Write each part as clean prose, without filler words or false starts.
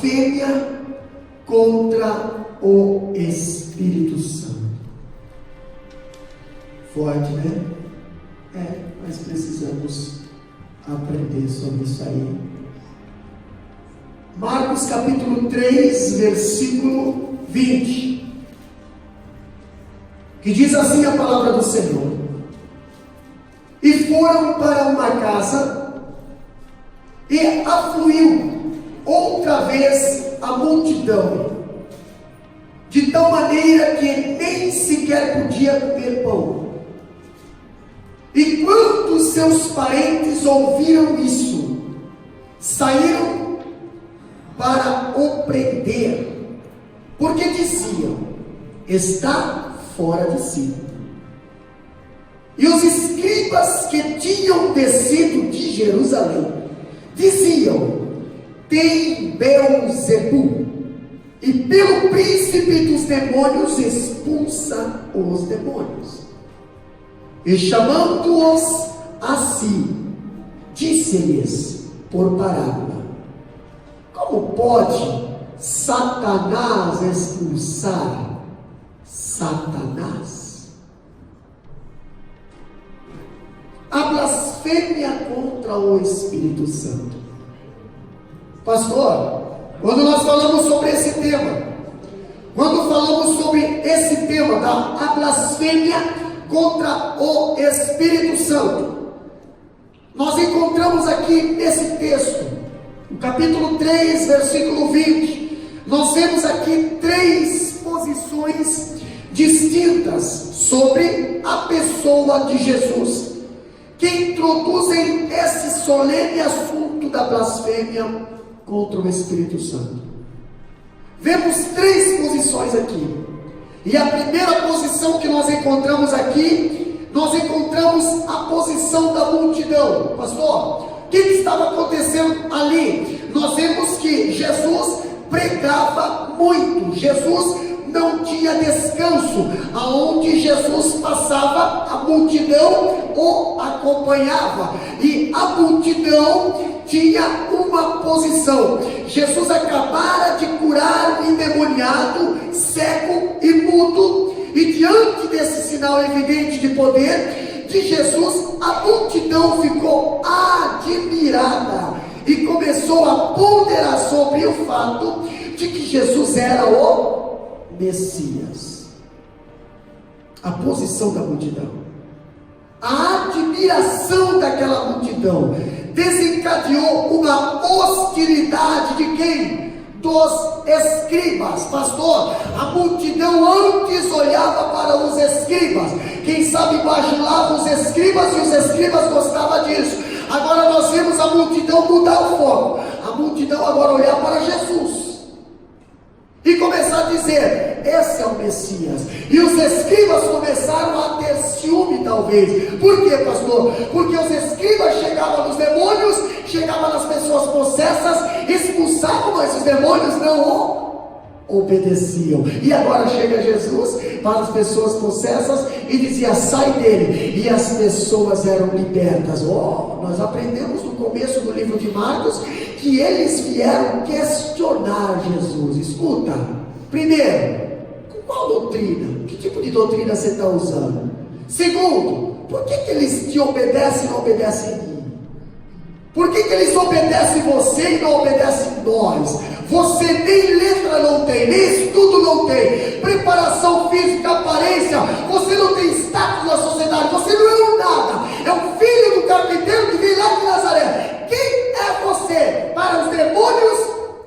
blasfêmia contra o Espírito Santo. Forte, né? Nós precisamos aprender sobre isso aí. Marcos capítulo 3, versículo 20, que diz assim a palavra do Senhor: e foram para uma casa, e afluiu outra vez a multidão, de tal maneira que nem sequer podia comer pão. E quando seus parentes ouviram isso, saíram para o prender, porque diziam: está fora de si. E os escribas que tinham descido de Jerusalém diziam: tem Beelzebul, e pelo príncipe dos demônios expulsa os demônios. E chamando-os a si, disse-lhes por parábola: como pode Satanás expulsar Satanás? A blasfêmia contra o Espírito Santo. Pastor, quando nós falamos sobre esse tema, da blasfêmia contra o Espírito Santo, nós encontramos aqui nesse texto, no capítulo 3, versículo 20, nós vemos aqui 3 posições distintas sobre a pessoa de Jesus, que introduzem esse solene assunto da blasfêmia contra o Espírito Santo. Vemos 3 posições aqui. E a primeira posição que nós encontramos aqui, nós encontramos a posição da multidão. Pastor, o que estava acontecendo ali? Nós vemos que Jesus pregava muito, Jesus não tinha descanso. Aonde Jesus passava, a multidão o acompanhava, e a multidão tinha uma posição. Jesus acabara de curar o endemoniado, cego e mudo, e diante desse sinal evidente de poder de Jesus, a multidão ficou admirada e começou a ponderar sobre o fato de que Jesus era o Messias. A posição da multidão, a admiração daquela multidão desencadeou uma hostilidade de quem? Dos escribas. Pastor, a multidão antes olhava para os escribas, quem sabe bajulava os escribas, e os escribas gostavam disso. Agora nós vemos a multidão mudar o foco, a multidão agora olhar para Jesus e começar a dizer: esse é o Messias. E os escribas começaram a ter ciúme, talvez. Por quê, pastor? Porque os escribas chegavam nos demônios, chegavam nas pessoas possessas, expulsavam, mas os demônios não obedeciam. E agora chega Jesus para as pessoas possessas e dizia: sai dele, e as pessoas eram libertas. Nós aprendemos no começo do livro de Marcos que eles vieram questionar Jesus. Escuta, primeiro, com qual doutrina? Que tipo de doutrina você está usando? Segundo, por que eles te obedecem e não obedecem a mim? Por que eles obedecem você e não obedecem nós? Você nem letra não tem, nem estudo não tem, preparação física, aparência, você não tem status na sociedade, você não é um nada, é um filho do carpinteiro que veio lá de Nazaré. Quem é você para os demônios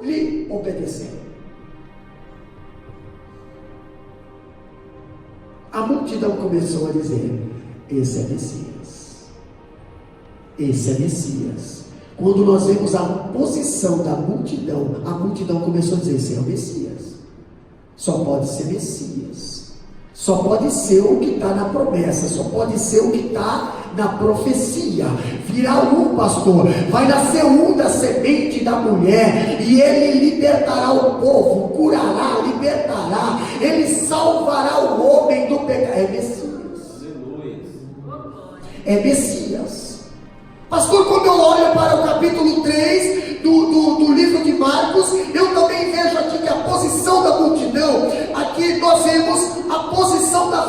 lhe obedecer? A multidão começou a dizer: esse é Messias, esse é Messias. Quando nós vemos a posição da multidão, a multidão começou a dizer: esse é o Messias, só pode ser Messias, só pode ser o que está na promessa, só pode ser o que está na profecia. Virá um, pastor, vai nascer um da semente da mulher, e ele libertará o povo, curará, libertará, ele salvará o homem do pecado. É Messias, é Messias. Pastor, quando eu olho para o capítulo 3 do livro de Marcos, eu também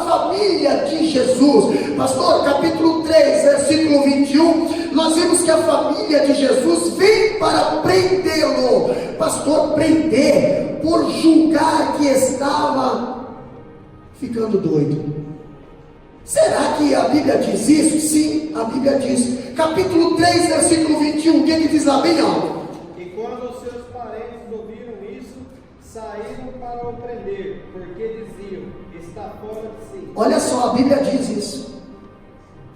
família de Jesus. Pastor, capítulo 3, versículo 21, nós vimos que a família de Jesus vem para prendê-lo. Pastor, prender por julgar que estava ficando doido. Será que a Bíblia diz isso? Sim, a Bíblia diz. Capítulo 3, versículo 21, o que diz lá bem alto? E quando os seus parentes ouviram isso, saíram para o prender, porque diziam, está fora de si. Olha só, a Bíblia diz isso.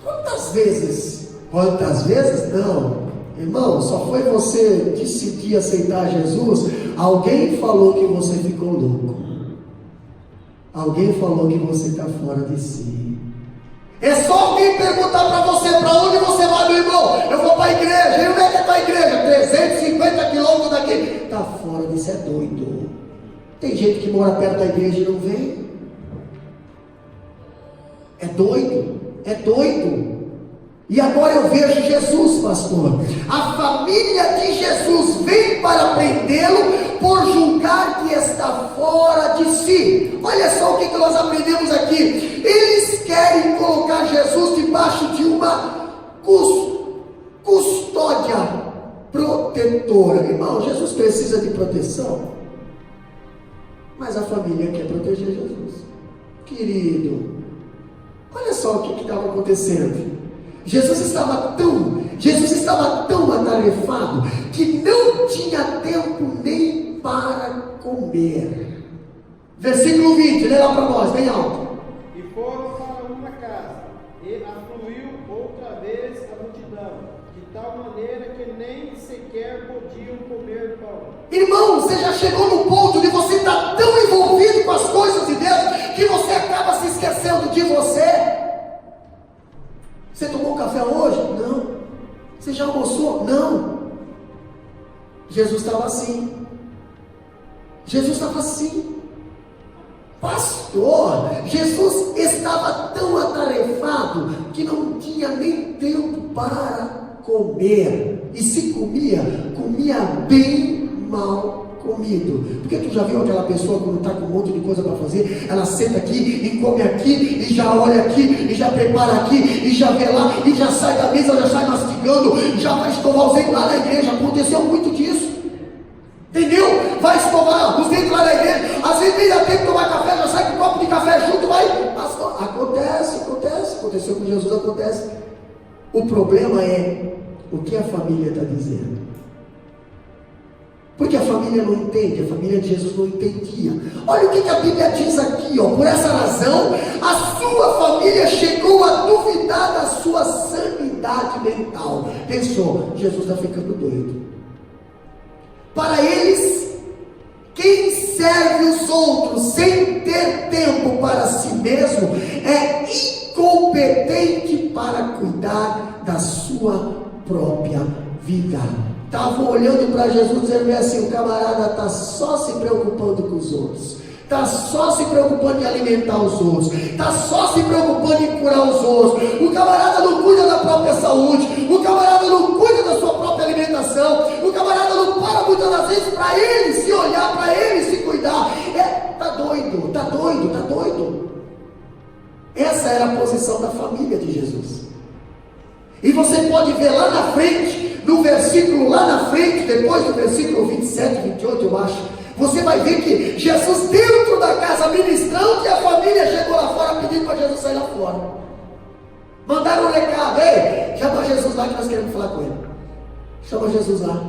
Quantas vezes? Quantas vezes? Não. Irmão, só foi você decidir aceitar Jesus, alguém falou que você ficou louco. Alguém falou que você está fora de si. É só alguém perguntar para você, para onde você vai, meu irmão? Eu vou para a igreja. E onde é que é a tua igreja? 350 quilômetros daqui. Está fora disso, é doido. Tem gente que mora perto da igreja e não vem. É doido, é doido. E agora eu vejo Jesus, pastor. A família de Jesus vem para prendê-lo por julgar que está fora de si. Olha só o que nós aprendemos aqui. Eles querem colocar Jesus debaixo de uma custódia protetora. Irmão, Jesus precisa de proteção, mas a família quer proteger Jesus. Querido, olha só o que estava acontecendo. Jesus estava tão atarefado que não tinha tempo nem para comer. Versículo 20, lê lá para nós, bem alto. E foram para uma casa, e afluiu outra vez a multidão, de tal maneira que nem sequer podiam comer pão. Irmão, você já chegou no ponto de você estar tão envolvido com as coisas de Deus, que você acaba se esquecendo de você. Você tomou café hoje? Não. Você já almoçou? Não. Jesus estava assim. Jesus estava assim. Pastor, Jesus estava tão atarefado que não tinha nem tempo para comer. E se comia, comia bem mal comido. Porque tu já viu aquela pessoa quando está com um monte de coisa para fazer, ela senta aqui e come aqui, e já olha aqui, e já prepara aqui, e já vê lá, e já sai da mesa, já sai mastigando, já vai escovar os dentes lá na igreja. Aconteceu muito disso. Entendeu? Vai escovar os dentes lá na igreja, às vezes nem dá tempo de tomar café, já sai com um copo de café junto, vai. Aconteceu com Jesus, acontece. O problema é o que a família está dizendo. Porque a família não entende, a família de Jesus não entendia. Olha o que a Bíblia diz aqui, ó. Por essa razão, a sua família chegou a duvidar da sua sanidade mental. Pensou, Jesus está ficando doido. Para eles, quem serve os outros sem ter tempo para si mesmo é incompetente para cuidar da sua própria vida. Estavam olhando para Jesus dizendo assim: o camarada está só se preocupando com os outros, está só se preocupando em alimentar os outros, está só se preocupando em curar os outros. O camarada não cuida da própria saúde, o camarada não cuida da sua própria alimentação, o camarada não para muitas das vezes para ele se olhar, para ele se cuidar. Está doido, está doido, está doido. Essa era a posição da família de Jesus. E você pode ver lá na frente, no versículo lá na frente, depois do versículo 27, 28 eu acho, você vai ver que Jesus dentro da casa ministrando, e a família chegou lá fora pedindo para Jesus sair lá fora. Mandaram um recado: ei, chama Jesus lá que nós queremos falar com ele. Chama Jesus lá.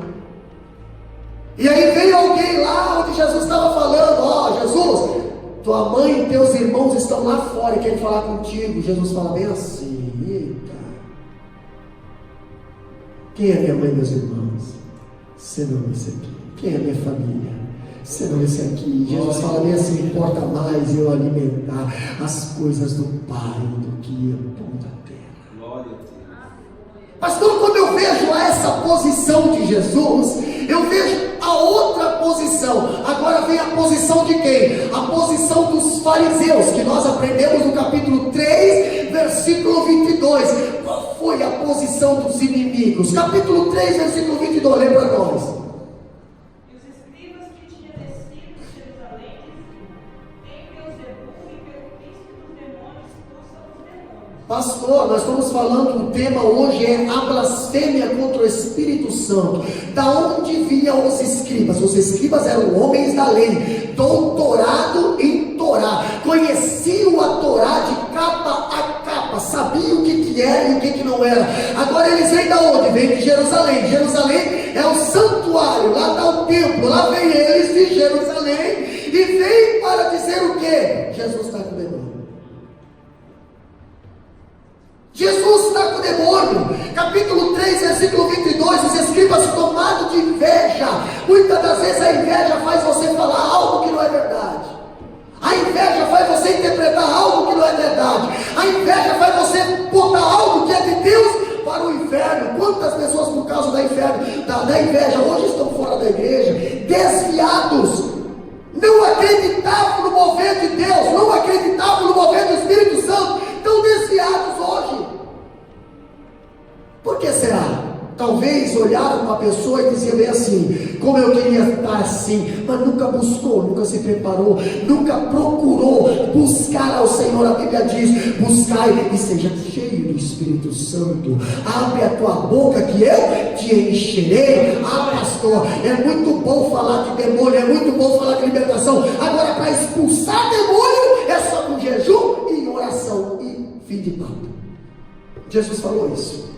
E aí veio alguém lá onde Jesus estava falando: ó, Jesus, tua mãe e teus irmãos estão lá fora e querem falar contigo. Jesus fala bem assim: eita, quem é minha mãe e meus irmãos? Senão esse aqui. Quem é minha família? Senão esse aqui. Jesus fala bem assim: importa mais eu alimentar as coisas do Pai do que o pão da terra. Glória a Deus. Pastor, quando eu vejo essa posição de Jesus, eu vejo a outra posição. Agora vem a posição de quem? A posição dos fariseus, que nós aprendemos no capítulo 3, versículo 22. Qual foi a posição dos inimigos? Capítulo 3, versículo 22, lembra nós. Pastor, nós estamos falando, o tema hoje é a blasfêmia contra o Espírito Santo. Da onde vinham os escribas? Os escribas eram homens da lei, doutorado em Torá, conheciam a Torá de capa a capa, sabiam o que era e o que não era. Agora eles vêm da onde? Vêm de Jerusalém. Jerusalém é o santuário, lá está o templo, lá vem eles de Jerusalém e vêm para dizer o que? Jesus está com demônio. Jesus está com demônio. Capítulo 3, versículo 22, os escribas tomados de inveja. Muitas das vezes a inveja faz você falar algo que não é verdade. A inveja faz você interpretar algo que não é verdade. A inveja faz você botar algo que é de Deus para o inferno. Quantas pessoas por causa da inveja hoje estão fora da igreja, desviados, não acreditavam no mover de Deus, não acreditavam no mover do Espírito Santo, estão desviados hoje. Por que será? Talvez olharam para a pessoa e diziam bem assim: como eu queria estar assim, mas nunca buscou, nunca se preparou, nunca procurou buscar ao Senhor. A Bíblia diz: buscai e seja cheio do Espírito Santo, abre a tua boca que eu te encherei. Ah, pastor, é muito bom falar de demônio, é muito bom falar de libertação. Agora, para expulsar demônio é só com jejum e oração e fim de papo. Jesus falou isso.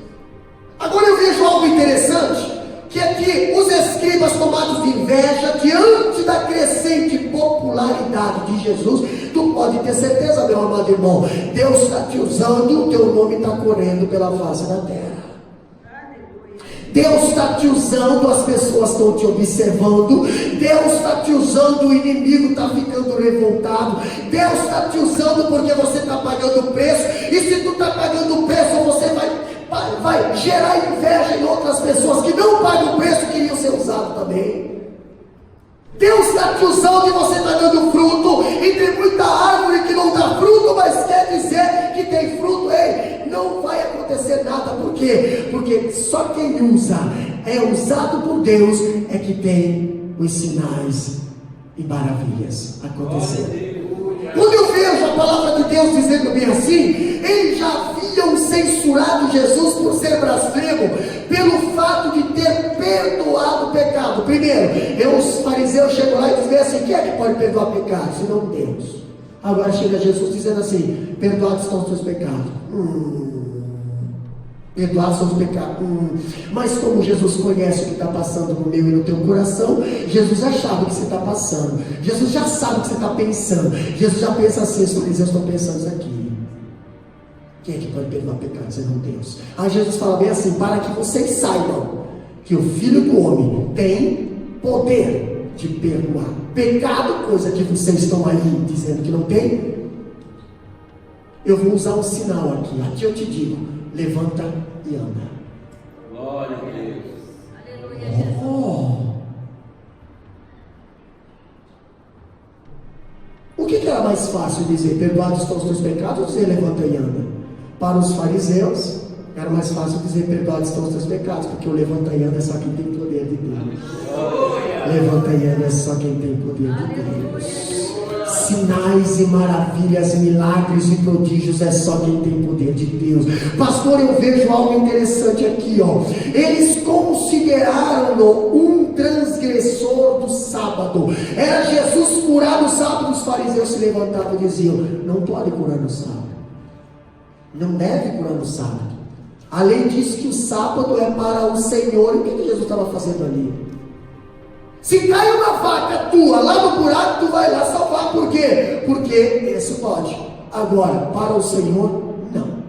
Agora eu vejo algo interessante, que é que os escribas, tomados de inveja diante da crescente popularidade de Jesus, tu pode ter certeza, meu amado irmão, Deus está te usando, o teu nome está correndo pela face da terra. Deus está te usando, as pessoas estão te observando, Deus está te usando, o inimigo está ficando revoltado, Deus está te usando porque você está pagando o preço, e se tu está pagando o preço, você vai gerar inveja em outras pessoas que não pagam o preço, queriam ser usados também. Deus está te usando e você está dando fruto, e tem muita árvore que não dá fruto, mas quer dizer que tem fruto. Ei, não vai acontecer nada. Por quê? Porque só quem usa, é usado por Deus, é que tem os sinais e maravilhas acontecendo. Quando eu vejo a palavra de Deus dizendo bem assim, eles já haviam censurado Jesus por ser blasfemo, pelo fato de ter perdoado o pecado. Primeiro, os fariseus chegam lá e dizem assim: quem é que pode perdoar pecado? Senão Deus. Agora chega Jesus dizendo assim: perdoados estão os teus pecados. Perdoados são os pecados. Mas como Jesus conhece o que está passando no meu e no teu coração, Jesus já sabe o que você está passando, Jesus já sabe o que você está pensando, Jesus já pensa assim: os fariseus estão pensando isso aqui. Quem é que pode perdoar pecado senão Deus? Aí Jesus fala bem assim: para que vocês saibam que o Filho do Homem tem poder de perdoar pecado, coisa que vocês estão aí dizendo que não tem. Eu vou usar um sinal aqui. Aqui eu te digo: levanta e anda. Glória a Deus. Oh. O que era mais fácil dizer? Perdoados estão os teus pecados, ou dizer levanta e anda? Para os fariseus era mais fácil dizer perdoados estão os teus pecados, porque o levanta e anda é só quem tem poder de Deus. Levanta e anda é só quem tem poder de Deus. Sinais e maravilhas, milagres e prodígios é só quem tem poder de Deus. Pastor, eu vejo algo interessante aqui, ó. Eles consideraram-no um transgressor do sábado. Era Jesus curar no sábado, os fariseus se levantavam e diziam: não pode curar no sábado, não deve curar no sábado. A lei diz que o sábado é para o Senhor. E o que Jesus estava fazendo ali? Se cai uma vaca tua lá no buraco, tu vai lá salvar. Por quê? Porque esse pode. Agora, para o Senhor, não.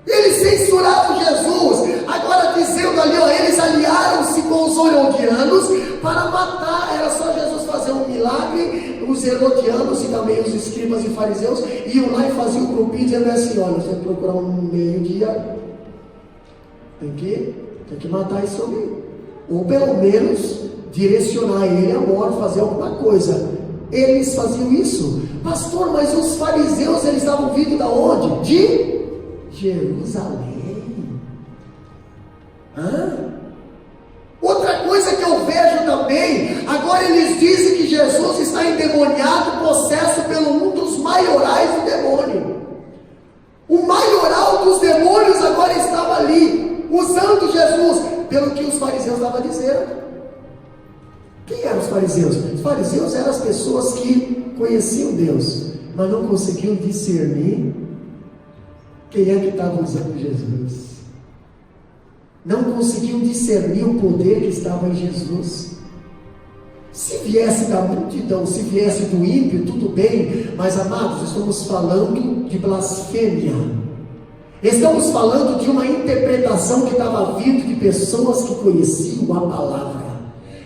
Eles censuraram Jesus. Agora dizendo ali, ó, eles aliaram-se com os herodianos para matar. Era só Jesus fazer um milagre. Os herodianos e também os escribas e fariseus iam lá e faziam um grupinho dizendo assim: olha, você tem que procurar um meio-dia, tem que matar esse homem, ou pelo menos direcionar ele à morte, fazer alguma coisa. Eles faziam isso. Pastor, mas os fariseus, eles estavam vindo da onde? De Jerusalém. Outra coisa que eu vejo também, agora eles dizem que Jesus está endemoniado, possesso pelo um dos maiorais do demônio. O maioral dos demônios agora estava ali, usando Jesus, pelo que os fariseus estavam dizendo. Quem eram os fariseus? Os fariseus eram as pessoas que conheciam Deus, mas não conseguiam discernir quem é que estava usando Jesus. Não conseguiam discernir o poder que estava em Jesus. Se viesse da multidão, se viesse do ímpio, tudo bem, mas amados, estamos falando de blasfêmia. Estamos falando de uma interpretação que estava vindo de pessoas que conheciam a palavra.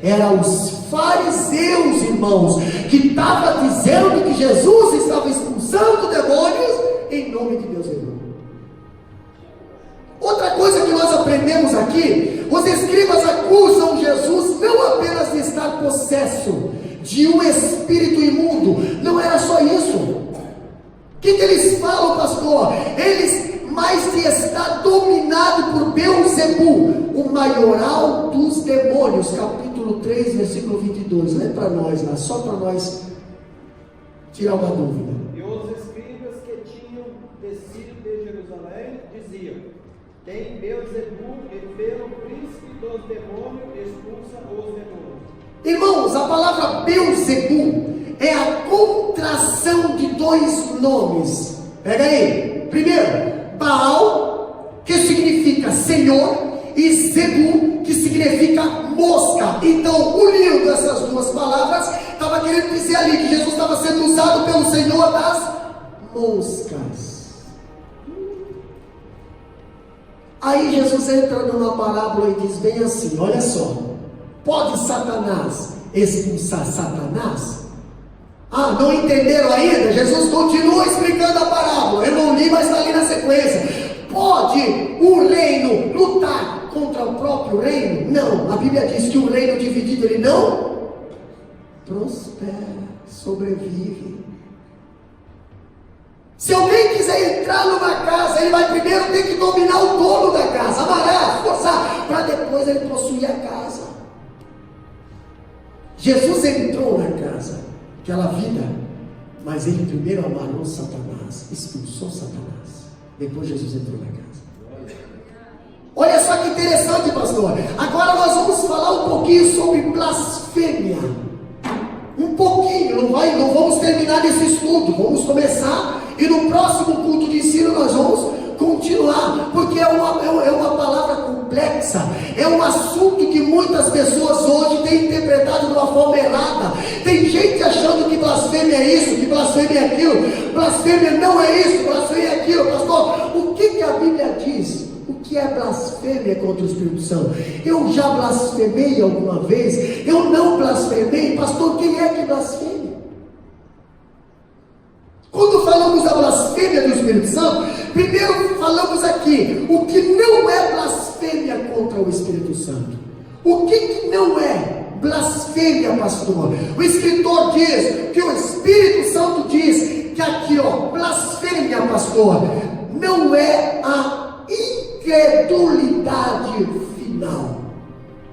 Eram os fariseus, irmãos, que estavam dizendo que Jesus estava expulsando demônios em nome de Deus, irmão. Outra coisa que nós aprendemos aqui, os escribas acusam Jesus não apenas de estar possesso de um espírito imundo, não era só isso. O que eles falam, pastor? Mais de estar dominado por Beelzebul, o maioral dos demônios, capítulo 3, versículo 22, lê para nós lá, só para nós tirar uma dúvida. E os escribas que tinham descido de Jerusalém diziam: tem Beelzebul e pelo príncipe dos demônios expulsa os demônios. Irmãos, a palavra Beelzebul é a contração de dois nomes. Pega aí. Primeiro, Baal, que significa Senhor, e Zebu, que significa mosca. Então, unindo essas duas palavras, estava querendo dizer ali que Jesus estava sendo usado pelo Senhor das moscas. Aí Jesus entra numa parábola e diz bem assim: olha só, pode Satanás expulsar Satanás? Ah, não entenderam ainda? Jesus continua explicando a parábola. Eu não li, mas está ali na sequência. Pode o reino lutar contra o próprio reino? Não, a Bíblia diz que o reino dividido ele não prospera, sobrevive. Se alguém quiser entrar numa casa, ele vai primeiro ter que dominar o dono da casa, amarrar, forçar, para depois ele possuir a casa. Jesus entrou na casa, aquela vida, mas ele primeiro amarrou Satanás, expulsou Satanás, depois Jesus entrou na casa. Olha só que interessante, pastor. Agora nós vamos falar um pouquinho sobre blasfêmia. Um pouquinho, não vamos terminar esse estudo, vamos começar e no próximo culto de ensino nós vamos continuar, porque é uma palavra complexa, é um assunto que muitas pessoas hoje têm interpretado de uma forma errada. Tem gente achando que blasfêmia é isso, que blasfêmia é aquilo. Blasfêmia não é isso, blasfêmia é aquilo. Pastor, o que a Bíblia diz? O que é blasfêmia contra o Espírito Santo? Eu já blasfemei alguma vez? Eu não blasfemei? Pastor, quem é que blasfema? Quando falamos da blasfêmia do Espírito Santo, primeiro falamos aqui o que não é blasfêmia contra o Espírito Santo. O que não é blasfêmia, pastor? O escritor diz que o Espírito Santo diz que aqui, blasfêmia, pastor, não é a incredulidade final.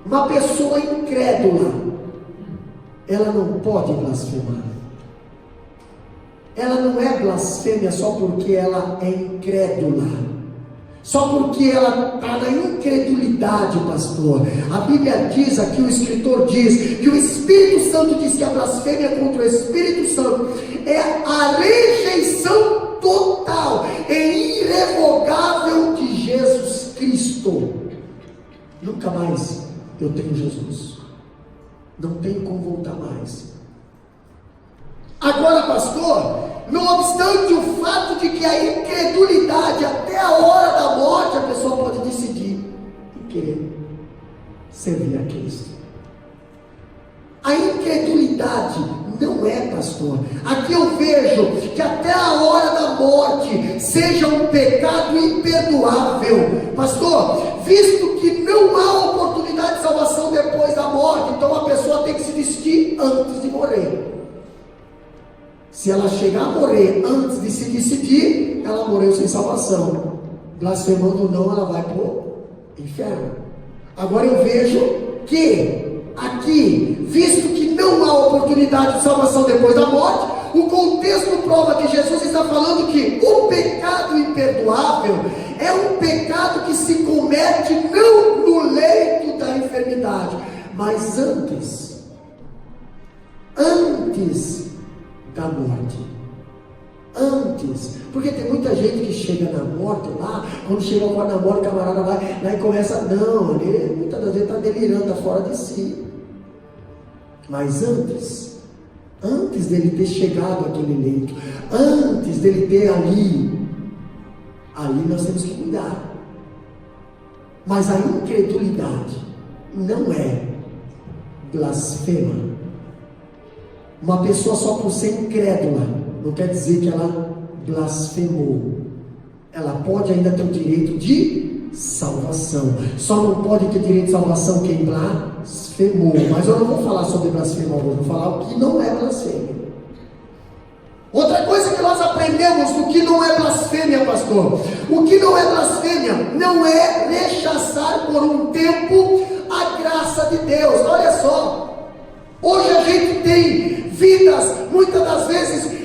Uma pessoa incrédula, ela não pode blasfemar. Ela não é blasfêmia só porque ela é incrédula, só porque ela está na incredulidade, pastor. A Bíblia diz aqui, o escritor diz que o Espírito Santo diz que a blasfêmia contra o Espírito Santo é a rejeição total e irrevogável de Jesus Cristo. Nunca mais eu tenho Jesus, não tenho como voltar mais. Agora, pastor, não obstante o fato de que a incredulidade, até a hora da morte, a pessoa pode decidir e querer servir a Cristo. A incredulidade não é, pastor. Aqui eu vejo que até a hora da morte seja um pecado imperdoável. Pastor, visto que não há oportunidade de salvação depois da morte, então a pessoa tem que se decidir antes de morrer. Se ela chegar a morrer antes de se decidir, ela morreu sem salvação. Blasfemando ou não, ela vai para o inferno. Agora eu vejo que aqui, visto que não há oportunidade de salvação depois da morte, o contexto prova que Jesus está falando que o pecado imperdoável é um pecado que se comete não no leito da enfermidade, mas antes da morte. Antes, porque tem muita gente que chega na morte lá, quando chega agora na morte, o camarada vai lá e começa, não, ele muitas das vezes está delirando, está fora de si. Mas antes dele ter chegado àquele leito, antes dele ter ali nós temos que cuidar. Mas a incredulidade não é blasfema. Uma pessoa só por ser incrédula não quer dizer que ela blasfemou. Ela pode ainda ter o direito de salvação. Só não pode ter direito de salvação quem blasfemou. Mas eu não vou falar sobre blasfemia, eu vou falar o que não é blasfêmia. Outra coisa que nós aprendemos do que não é blasfêmia, pastor. O que não é blasfêmia não é rechaçar por um tempo a graça de Deus. Olha só, hoje a gente tem vidas, muitas das vezes,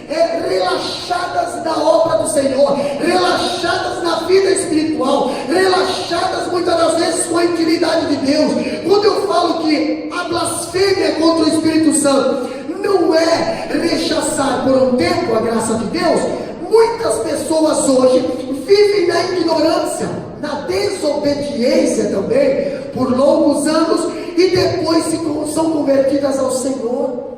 relaxadas na obra do Senhor, relaxadas na vida espiritual, relaxadas muitas das vezes com a intimidade de Deus. Quando eu falo que a blasfêmia contra o Espírito Santo não é rechaçar por um tempo a graça de Deus, muitas pessoas hoje vivem na ignorância, na desobediência também, por longos anos, e depois são convertidas ao Senhor.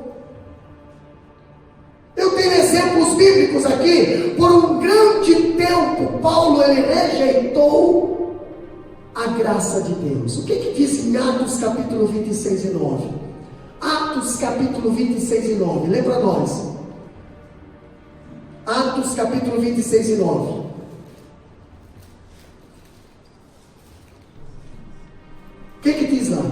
Eu tenho exemplos bíblicos aqui. Por um grande tempo, Paulo ele rejeitou a graça de Deus. O que diz em Atos capítulo 26 e 9? Atos capítulo 26 e 9, lê para nós. Atos capítulo 26 e 9. O que diz lá?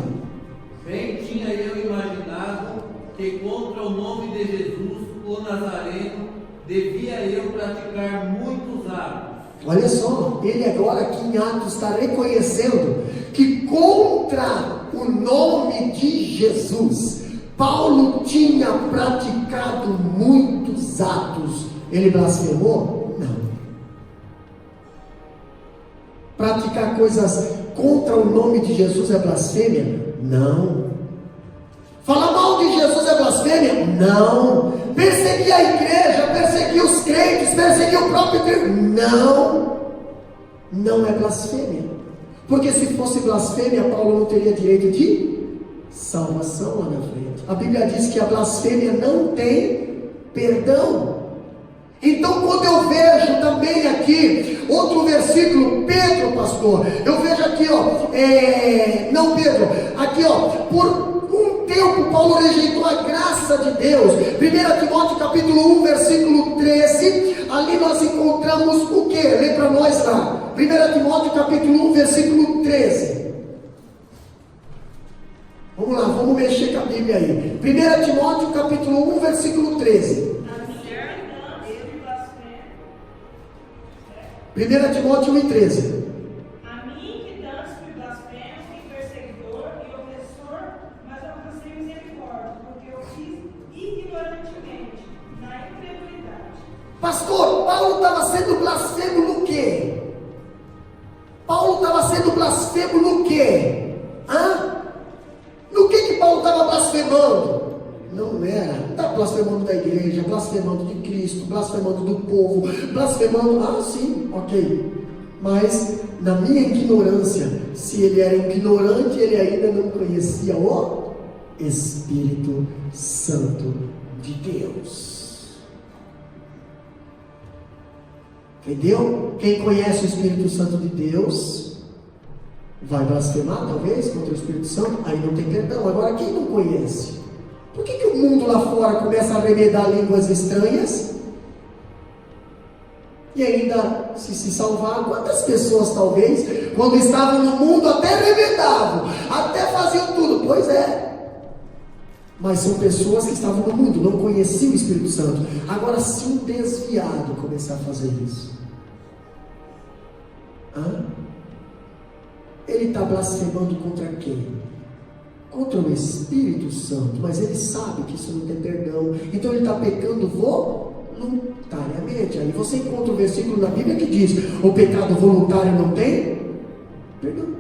Bem tinha eu imaginado que contra o nome de Jesus, o Nazareno, devia eu praticar muitos atos. Olha só, ele agora aqui em Atos está reconhecendo que contra o nome de Jesus, Paulo tinha praticado muitos atos. Ele blasfemou? Não. Praticar coisas contra o nome de Jesus é blasfêmia? Não. Falar mal de Jesus é blasfêmia? Não. Perseguir a igreja, perseguir os crentes, perseguir o próprio Deus? Não é blasfêmia. Porque se fosse blasfêmia, Paulo não teria direito de salvação lá na frente. A Bíblia diz que a blasfêmia não tem perdão. Então, quando eu vejo também aqui outro versículo, Pedro, pastor, eu vejo aqui, não Pedro, aqui, por um tempo Paulo rejeitou a graça de Deus. 1 Timóteo capítulo 1, versículo 13, ali nós encontramos o que? Lê para nós lá, 1 Timóteo capítulo 1, versículo 13. Vamos lá, vamos mexer com a Bíblia aí. 1 Timóteo capítulo 1, versículo 13. 1 Timóteo 1 e 13. A mim que danço fui blasfemo e perseguidor e opressor, mas alcancei misericórdia, porque eu fiz ignorantemente, na incredulidade. Pastor, Paulo estava sendo blasfemo no quê? Paulo estava sendo blasfemo no quê? No que Paulo estava blasfemando? Não era, está blasfemando da igreja, blasfemando de Cristo, blasfemando do povo, blasfemando, sim, ok, mas na minha ignorância, se ele era ignorante, ele ainda não conhecia o Espírito Santo de Deus. Entendeu? Quem conhece o Espírito Santo de Deus vai blasfemar talvez contra o Espírito Santo, aí não tem perdão. Agora quem não conhece, por que o mundo lá fora começa a arremedar línguas estranhas e ainda se salvar? Quantas pessoas talvez, quando estavam no mundo, até arremedavam, até faziam tudo? Pois é, mas são pessoas que estavam no mundo, não conheciam o Espírito Santo. Agora, se um desviado começar a fazer isso, ele está blasfemando contra quem? contra o Espírito Santo, mas ele sabe que isso não tem perdão, então ele está pecando voluntariamente. Aí você encontra um versículo na Bíblia que diz: o pecado voluntário não tem perdão.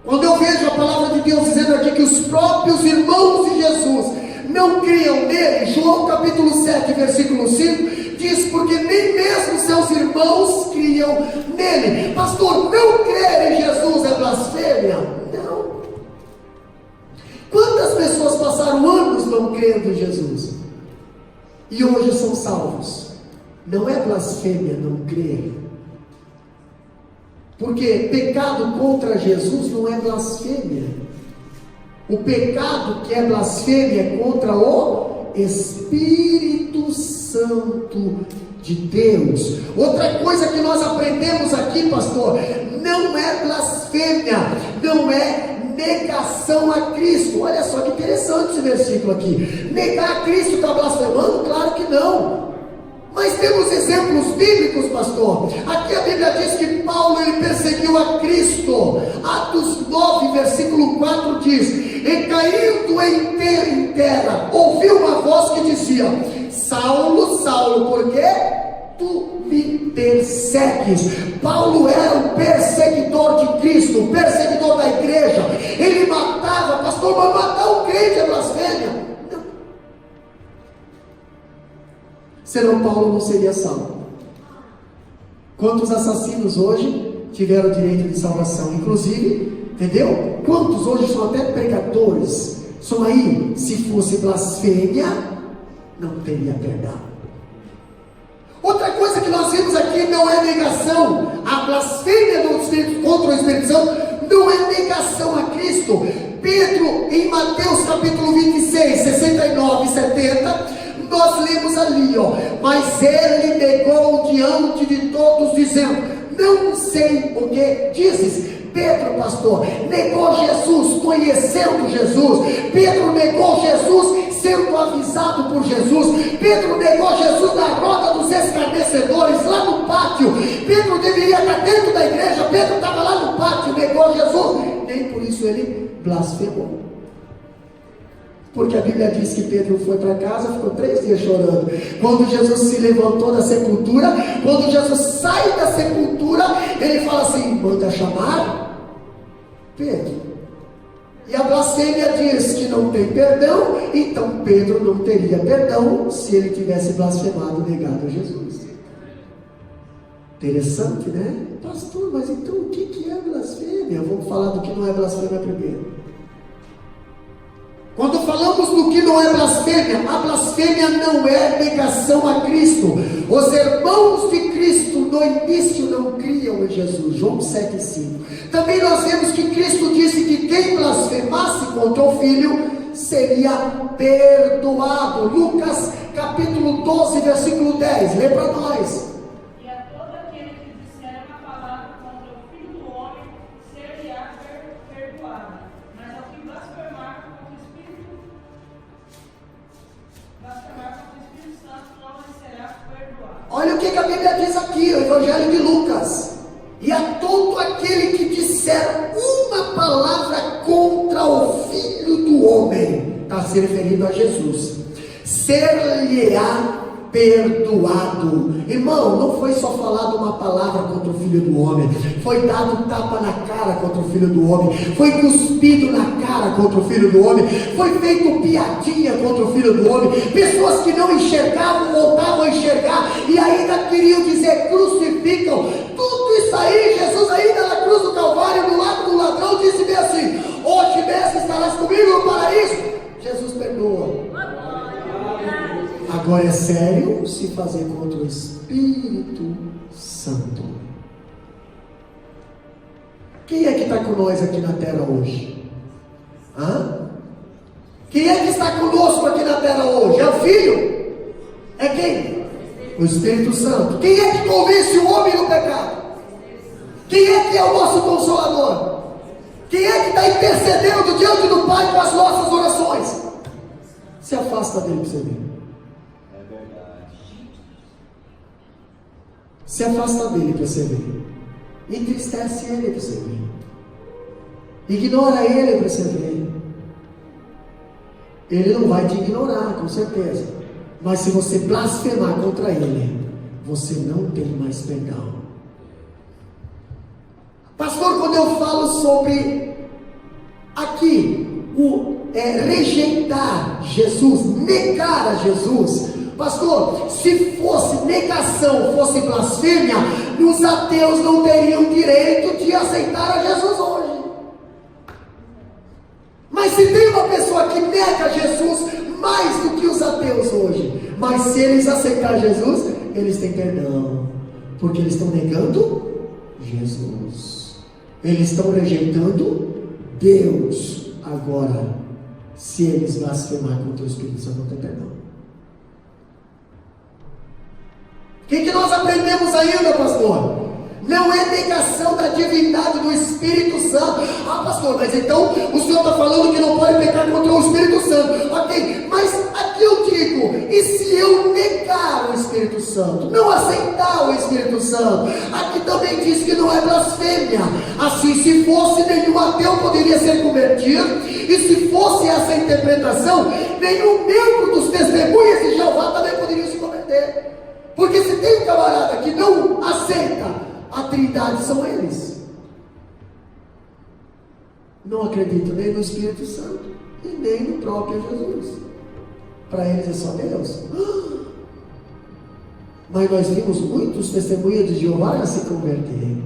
Quando eu vejo a palavra de Deus dizendo aqui que os próprios irmãos de Jesus não criam nele, João capítulo 7, versículo 5, diz: porque nem mesmo seus irmãos criam nele. Pastor, não crer em Jesus é blasfêmia? Não. Quantas pessoas passaram anos não crendo em Jesus e hoje são salvos? Não é blasfêmia não crer, porque pecado contra Jesus não é blasfêmia. O pecado que é blasfêmia é contra o Espírito Santo de Deus. Outra coisa que nós aprendemos aqui, pastor, não é blasfêmia, não é negação a Cristo. Olha só que interessante esse versículo aqui. Negar a Cristo está blasfemando? Claro que não. Mas temos exemplos bíblicos, pastor. Aqui a Bíblia diz que Paulo ele perseguiu a Cristo. Atos 9, versículo 4 diz: e caindo em terra, ouviu uma voz que dizia: Saulo, Saulo, por que tu me persegues? Paulo era um perseguidor de Cristo, um perseguidor da igreja. Ele matava, pastor, mas matar um crente é blasfêmia? Não. Senão Paulo não seria salvo. Quantos assassinos hoje tiveram direito de salvação? Inclusive, entendeu? Quantos hoje são até pregadores? São aí, se fosse blasfêmia, não teria perdão. Outra coisa que nós vimos aqui não é negação. A blasfêmia do Espírito contra o Espírito Santo não é negação a Cristo. Pedro, em Mateus capítulo 26, 69 e 70, nós lemos ali, mas ele negou diante de todos, dizendo: não sei o que dizes. Pedro, pastor, negou Jesus, conhecendo Jesus. Pedro negou Jesus, sendo avisado por Jesus. Pedro negou Jesus na roda dos escarnecedores, lá no pátio. Pedro deveria estar dentro da igreja, Pedro estava lá no pátio, negou Jesus. Nem por isso ele blasfemou. Porque a Bíblia diz que Pedro foi para casa, ficou 3 dias chorando. Quando Jesus se levantou da sepultura, quando Jesus sai da sepultura, ele fala assim: manda chamar Pedro. E a blasfêmia diz que não tem perdão, então Pedro não teria perdão se ele tivesse blasfemado, negado Jesus. Interessante, né? Pastor, mas então o que é blasfêmia? Vamos falar do que não é blasfêmia primeiro. Quando falamos do que não é blasfêmia, a blasfêmia não é negação a Cristo. Os irmãos de Cristo no início não criam em Jesus. João 7,5. Também nós vemos que Cristo disse que quem blasfemasse contra o Filho seria perdoado. Lucas capítulo 12, versículo 10. Lê para nós. E a todo aquele que disser uma palavra contra o Filho do Homem seria perdoado. Mas ao que blasfemar contra o Espírito Santo não lhe será perdoado. Olha o que a Bíblia diz aqui, o Evangelho de Lucas: e a todo aquele que disser uma palavra contra o Filho do Homem, está se referindo a Jesus, ser-lhe-á perdoado. Irmão, não foi só falado uma palavra contra o Filho do Homem, foi dado um tapa na cara contra o Filho do Homem, foi cuspido na cara contra o Filho do Homem, foi feito piadinha contra o Filho do Homem. Pessoas que não enxergavam voltavam a enxergar e ainda queriam dizer: crucificam. Tudo isso aí, Jesus ainda na cruz do Calvário, do lado do ladrão, disse bem assim: hoje mesmo estarás comigo no paraíso. Jesus perdoa. Agora é sério se fazer contra o Espírito Santo. Quem é que está com nós aqui na terra hoje? Quem é que está conosco aqui na terra hoje? É o Filho? É quem? O Espírito Santo. Quem é que convence o homem do pecado? Quem é que é o nosso Consolador? Quem é que está intercedendo diante do Pai com as nossas orações? Se afasta dele para você ver. Se afasta dele para você ver. Entristece ele para você ver. Ignora ele para você ver. Ele não vai te ignorar, com certeza. Mas se você blasfemar contra ele, você não tem mais perdão. Pastor, quando eu falo sobre aqui rejeitar Jesus, negar a Jesus, pastor, se fosse negação, fosse blasfêmia, os ateus não teriam direito de aceitar a Jesus hoje. Mas se tem uma pessoa que nega Jesus mais do que os ateus hoje, mas se eles aceitar Jesus, eles têm perdão, porque eles estão negando Jesus, eles estão rejeitando Deus. Agora, se eles blasfemar contra o Espírito Santo, não tem perdão. O que nós aprendemos ainda, pastor? Não é negação da divindade do Espírito Santo. Ah, pastor, mas então o senhor está falando que não pode pecar contra o Espírito Santo. Ok, mas aqui eu digo, e se eu negar o Espírito Santo, não aceitar o Espírito Santo? Aqui também diz que não é blasfêmia. Assim, se fosse, nenhum ateu poderia ser convertido. E se fosse essa interpretação, nenhum membro dos testemunhas de Jeová também poderia se converter. Porque se tem um camarada que não aceita a Trindade, são eles. Não acreditam nem no Espírito Santo e nem no próprio Jesus. Para eles é só Deus. Mas nós vimos muitos testemunhas de Jeová se converter.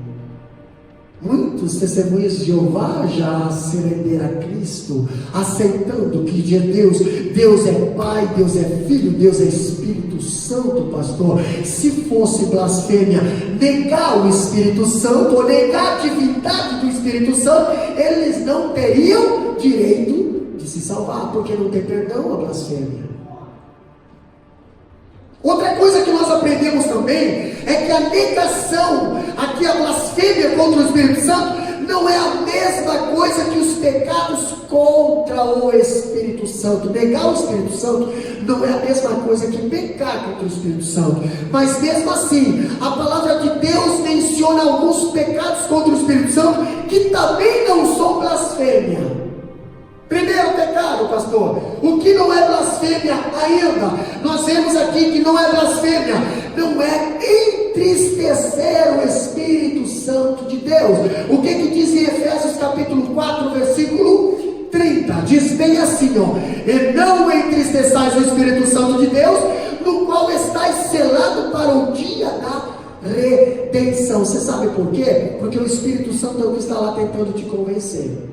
Muitos testemunhas de Jeová já se renderam a Cristo, aceitando que Deus é Pai, Deus é Filho, Deus é Espírito Santo, pastor. Se fosse blasfêmia negar o Espírito Santo, ou negar a divindade do Espírito Santo, eles não teriam direito de se salvar, porque não tem perdão a blasfêmia. Outra coisa que nós aprendemos também é que a negação, aqui a blasfêmia contra o Espírito Santo, não é a mesma coisa que os pecados contra o Espírito Santo. Negar o Espírito Santo não é a mesma coisa que pecar contra o Espírito Santo. Mas mesmo assim, a palavra de Deus menciona alguns pecados contra o Espírito Santo que também não são blasfêmia. Primeiro pecado, pastor, o que não é blasfêmia ainda, nós vemos aqui que não é blasfêmia, não é entristecer o Espírito Santo de Deus. O que diz em Efésios capítulo 4, versículo 30? Diz bem assim, ó: e não entristeçais o Espírito Santo de Deus, no qual estáis selado para o dia da redenção. Você sabe por quê? Porque o Espírito Santo é o que está lá tentando te convencer.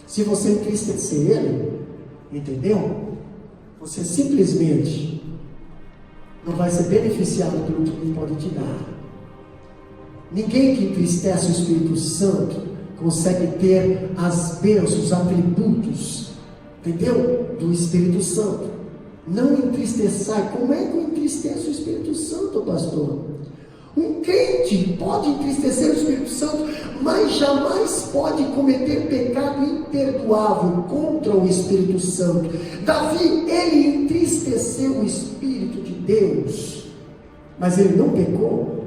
Se você entristecer ele, entendeu? Você simplesmente não vai ser beneficiado pelo que ele pode te dar. Ninguém que entristece o Espírito Santo consegue ter as bênçãos, os atributos, entendeu? Do Espírito Santo. Não entristeçai. Como é que eu entristeço o Espírito Santo, pastor? Um crente pode entristecer o Espírito Santo, mas jamais pode cometer pecado imperdoável contra o Espírito Santo. Davi, ele entristeceu o Espírito de Deus, mas ele não pecou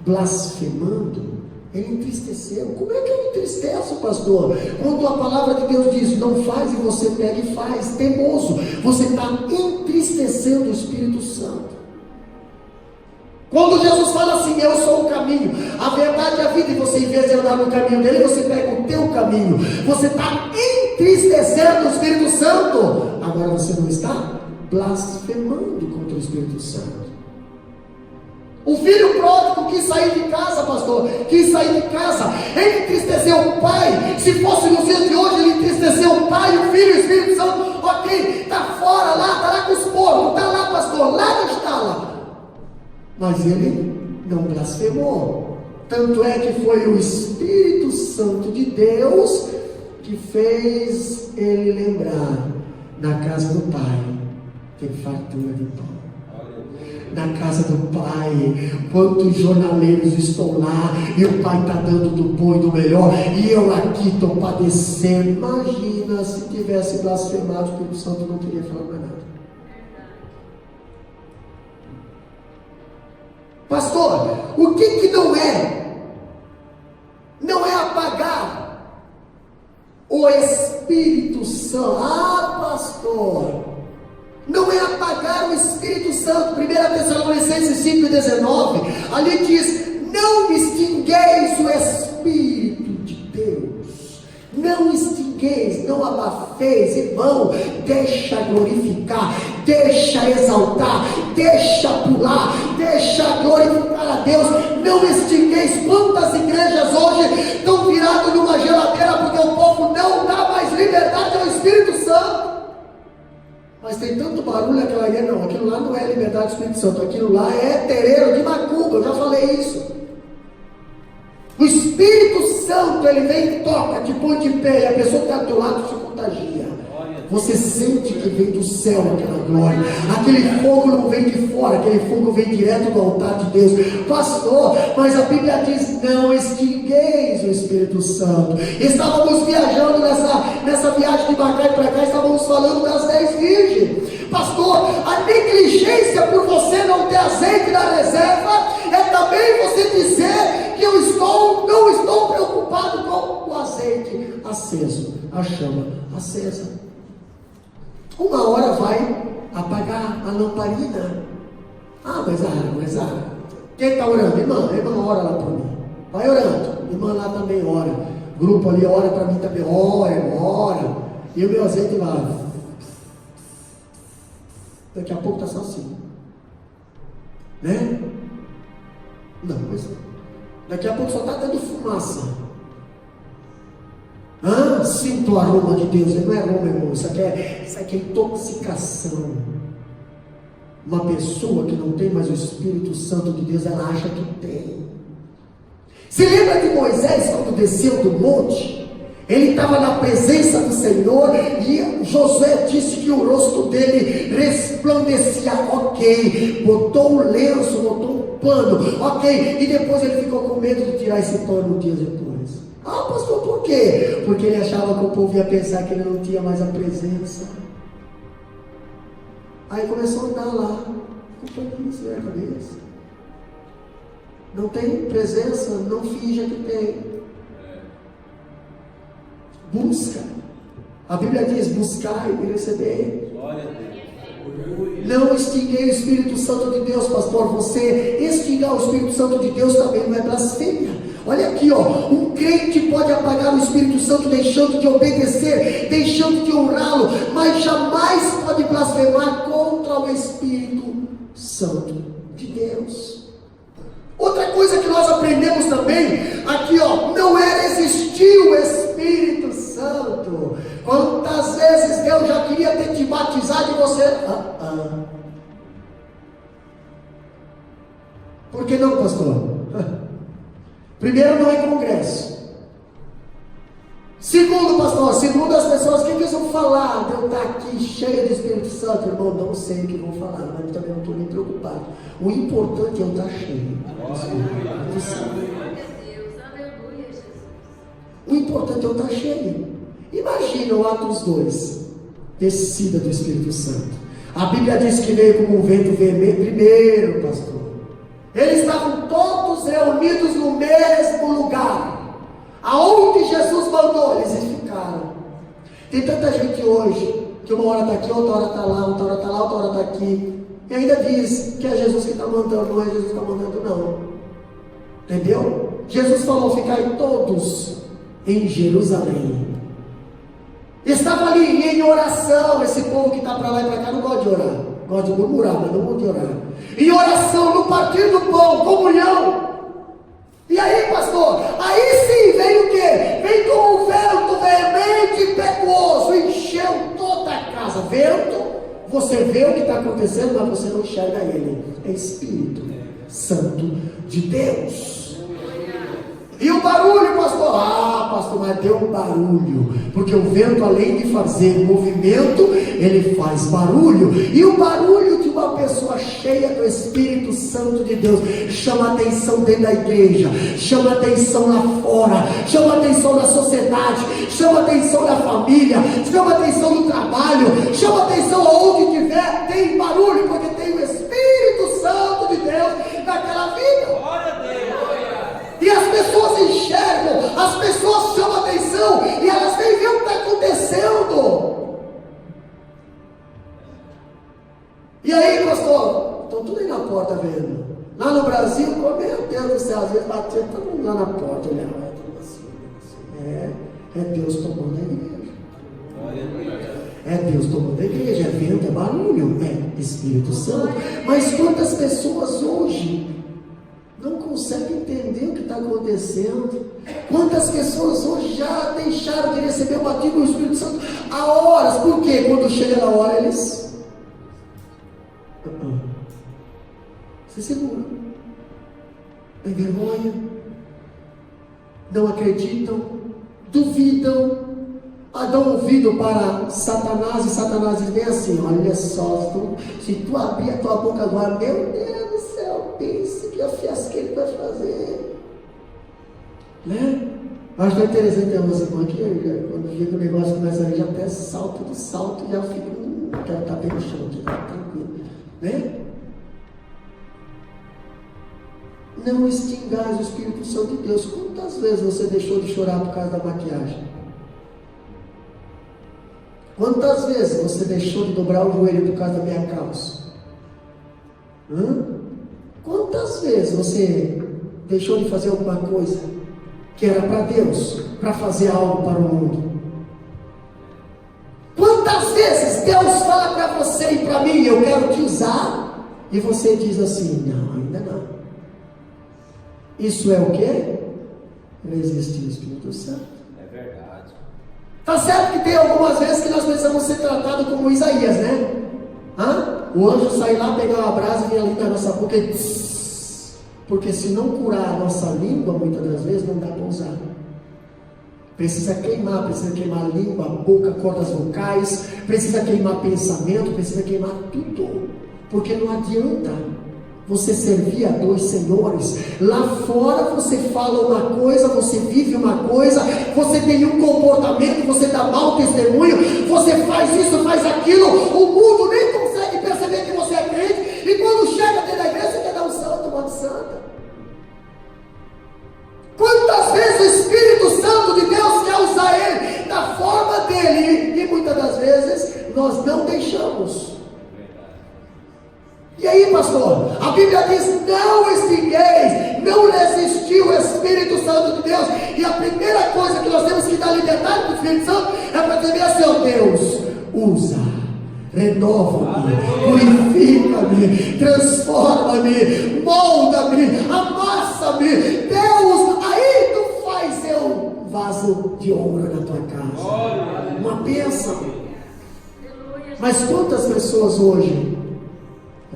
blasfemando. Ele entristeceu. Como é que eu entristeço, pastor? Quando a palavra de Deus diz não faz e você pega e faz, teimoso, você está entristecendo o Espírito Santo. Quando Jesus fala assim, eu sou o caminho, a verdade e a vida, e você, em vez de andar no caminho dele, você pega o teu caminho, você está entristecendo o Espírito Santo. Agora você não está blasfemando contra o Espírito Santo. O filho pródigo quis sair de casa, pastor, quis sair de casa, ele entristeceu o pai. Se fosse nos dias de hoje, ele entristeceu o pai, o filho e o Espírito Santo. Ok, está fora lá, está lá com os porcos, está lá, pastor, lá não está lá. Mas ele não blasfemou. Tanto é que foi o Espírito Santo de Deus que fez ele lembrar: na casa do Pai tem fartura de pão. Na casa do Pai, quantos jornaleiros estão lá, e o Pai está dando do bom e do melhor, e eu aqui estou padecendo. Imagina se tivesse blasfemado, o Espírito Santo não teria falado mais nada. Pastor, o que não é? Não é apagar apagar o Espírito Santo. 1 Tessalonicenses 5:19, ali diz: não extingueis o Espírito de Deus. Não extingueis, não abafeis, irmão. Deixa glorificar, deixa exaltar, deixa pular, deixa glorificar a Deus. Não extingueis. Quantas igrejas hoje estão viradas numa geladeira porque o povo não dá mais liberdade ao Espírito Santo? Mas tem tanto barulho aquela ali. Não, aquilo lá não é liberdade do Espírito Santo, aquilo lá é terreiro de macumba. Eu já falei isso. O Espírito Santo, ele vem e toca, te põe de pé, e a pessoa que está do teu lado se contagia. Você sente que vem do céu aquela glória. Aquele fogo não vem de fora, aquele fogo vem direto do altar de Deus. Pastor, mas a Bíblia diz: não extingueis o Espírito Santo. Estávamos viajando nessa viagem de Macai para cá, estávamos falando das 10 virgens. Pastor, a negligência por você não ter azeite na reserva é também você dizer que eu não estou preocupado com o azeite aceso, a chama acesa. Uma hora vai apagar a lamparina. Mas quem está orando? Irmã, ora lá para mim. Vai orando. Irmã lá também ora. Grupo ali ora para mim também. Ora. E o meu azeite lá. Daqui a pouco está só assim. Né? Não, mas daqui a pouco só está dando fumaça. Sinto o aroma de Deus. Não é aroma, irmão. Isso aqui é intoxicação. Uma pessoa que não tem mais o Espírito Santo de Deus, ela acha que tem. Se lembra de Moisés quando desceu do monte? Ele estava na presença do Senhor e Josué disse que o rosto dele resplandecia. Ok, botou um lenço, botou um pano, ok, e depois ele ficou com medo de tirar esse pano dias depois. Pastor, por quê? Porque ele achava que o povo ia pensar que ele não tinha mais a presença. Aí começou a andar lá com o paninho assim na cabeça. Não tem presença, não finja que tem. Busca. A Bíblia diz: buscai e receber. Glória a Deus. Não extinguei o Espírito Santo de Deus, pastor. Você extinguir o Espírito Santo de Deus também não é blasfêmia. Olha aqui, um crente pode apagar o Espírito Santo deixando de obedecer, deixando de honrá-lo, mas jamais pode blasfemar contra o Espírito Santo de Deus. Outra coisa que nós aprendemos também, aqui não era existir o Espírito Santo. Quantas vezes Deus já queria ter te batizado e você... Por que não, pastor? Primeiro, não é congresso. Segundo, pastor, segundo as pessoas, o que eles vão falar? De eu estar aqui cheio do Espírito Santo, irmão, não sei o que vão falar, mas também não estou nem preocupado. O importante é eu estar cheio do Espírito Santo. O importante é eu estar cheio. Imagina o Atos 2, descida do Espírito Santo. A Bíblia diz que veio como um vento vermelho. Primeiro, pastor, eles estavam todos reunidos no mesmo lugar. Aonde Jesus mandou, eles ficaram. Tem tanta gente hoje que uma hora está aqui, outra hora está lá, outra hora está lá, outra hora está aqui, e ainda diz que é Jesus que está mandando. Não é Jesus que está mandando, não. Entendeu? Jesus falou: ficai todos em Jerusalém. Estava ali em oração. Esse povo que está para lá e para cá não gosta de orar, gosta de murmurar, mas não gosta de orar. Em oração, no partir do pão, comunhão. E aí, pastor, aí sim vem o quê? Vem como um vento veemente e impetuoso, encheu toda a casa. Vento, você vê o que está acontecendo, mas você não enxerga ele. É Espírito Santo de Deus. E o barulho, pastor? Pastor, mas deu um barulho, porque o vento, além de fazer movimento, ele faz barulho. E o barulho de uma pessoa cheia do Espírito Santo de Deus chama atenção dentro da igreja, chama atenção lá fora, chama atenção na sociedade, chama atenção na família, chama atenção no trabalho, chama atenção aonde tiver. Tem barulho, porque tem o Espírito Santo de Deus naquela vida. Glória a Deus. E as pessoas enxergam, as pessoas chamam atenção, e elas nem veem o que está acontecendo. E aí, pastor? Estão tudo aí na porta vendo. Lá no Brasil, meu Deus do céu, às vezes batia todo mundo lá na porta, olhava tudo assim. É Deus tomando a igreja. É Deus tomando a igreja, é vento, é barulho, é Espírito Santo. Mas quantas pessoas hoje não conseguem entender o que está acontecendo? Quantas pessoas hoje já deixaram de receber o batismo do Espírito Santo há horas? Por quê? Quando chega na hora eles se seguram, tem vergonha, não acreditam, duvidam, dão ouvido para Satanás, e Satanás diz bem assim: olha só, se tu abrir a tua boca agora, meu Deus do céu, pense que a fiasca que ele vai fazer, né? Acho que é interessante ter umas irmãs que quando fica o negócio começa a já até salto do salto, já fica, quero estar bem no chão, já está tranquilo, né? Não extingais o Espírito Santo de Deus. Quantas vezes você deixou de chorar por causa da maquiagem? Quantas vezes você deixou de dobrar o joelho por causa da minha calça? Quantas vezes você deixou de fazer alguma coisa que era para Deus, para fazer algo para o mundo? Quantas vezes Deus fala para você e para mim: eu quero te usar, e você diz assim: não, ainda não. Isso é o quê? Resistir o Espírito Santo. É verdade. Tá certo que tem algumas vezes que nós precisamos ser tratados como Isaías, né? O anjo sai lá, pegar uma brasa e vem ali na nossa boca e tss, porque se não curar a nossa língua, muitas das vezes não dá para usar. Precisa queimar a língua, a boca, cordas vocais, precisa queimar pensamento, precisa queimar tudo, porque não adianta você servir a dois senhores. Lá fora você fala uma coisa, você vive uma coisa, você tem um comportamento, você dá mau testemunho, você faz isso, faz aquilo, o mundo nem consegue perceber que você é crente, e quando chega dentro da igreja você quer dar um santo, uma santa. Quantas vezes o Espírito Santo de Deus quer usar ele da forma dele, e muitas das vezes nós não deixamos. E aí, pastor, a Bíblia diz: não extingueis, não resisti o Espírito Santo de Deus. E a primeira coisa que nós temos que dar liberdade para o Espírito Santo é para dizer assim: ó Deus, usa, renova-me, purifica-me, transforma-me, molda-me, amassa-me. Deus, aí tu faz eu um vaso de honra na tua casa, uma bênção. Mas quantas pessoas hoje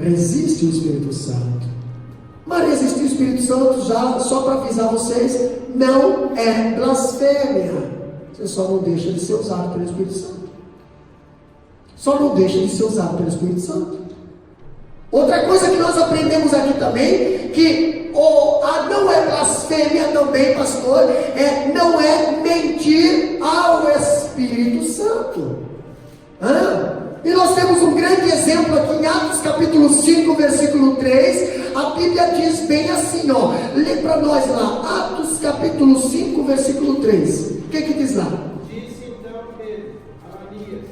resiste o Espírito Santo? Mas resistir o Espírito Santo, já só para avisar vocês, não é blasfêmia. Você só não deixa de ser usado pelo Espírito Santo. Só não deixa de ser usado pelo Espírito Santo. Outra coisa que nós aprendemos aqui também, que não é blasfêmia também, pastor, não é mentir ao Espírito Santo. E nós temos um grande exemplo aqui em Atos capítulo 5, versículo 3. A Bíblia diz bem assim, ó, lê para nós lá, Atos capítulo 5, versículo 3. O que diz lá? Disse então Pedro: Ananias,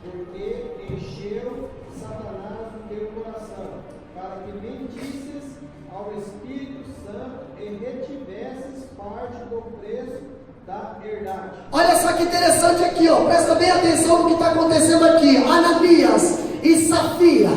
porque encheu Satanás o teu coração, para que mentisses ao Espírito Santo e retivesses parte do preço da herdade. Olha só que interessante aqui, ó, presta bem atenção no que está acontecendo aqui. Ananias e Safira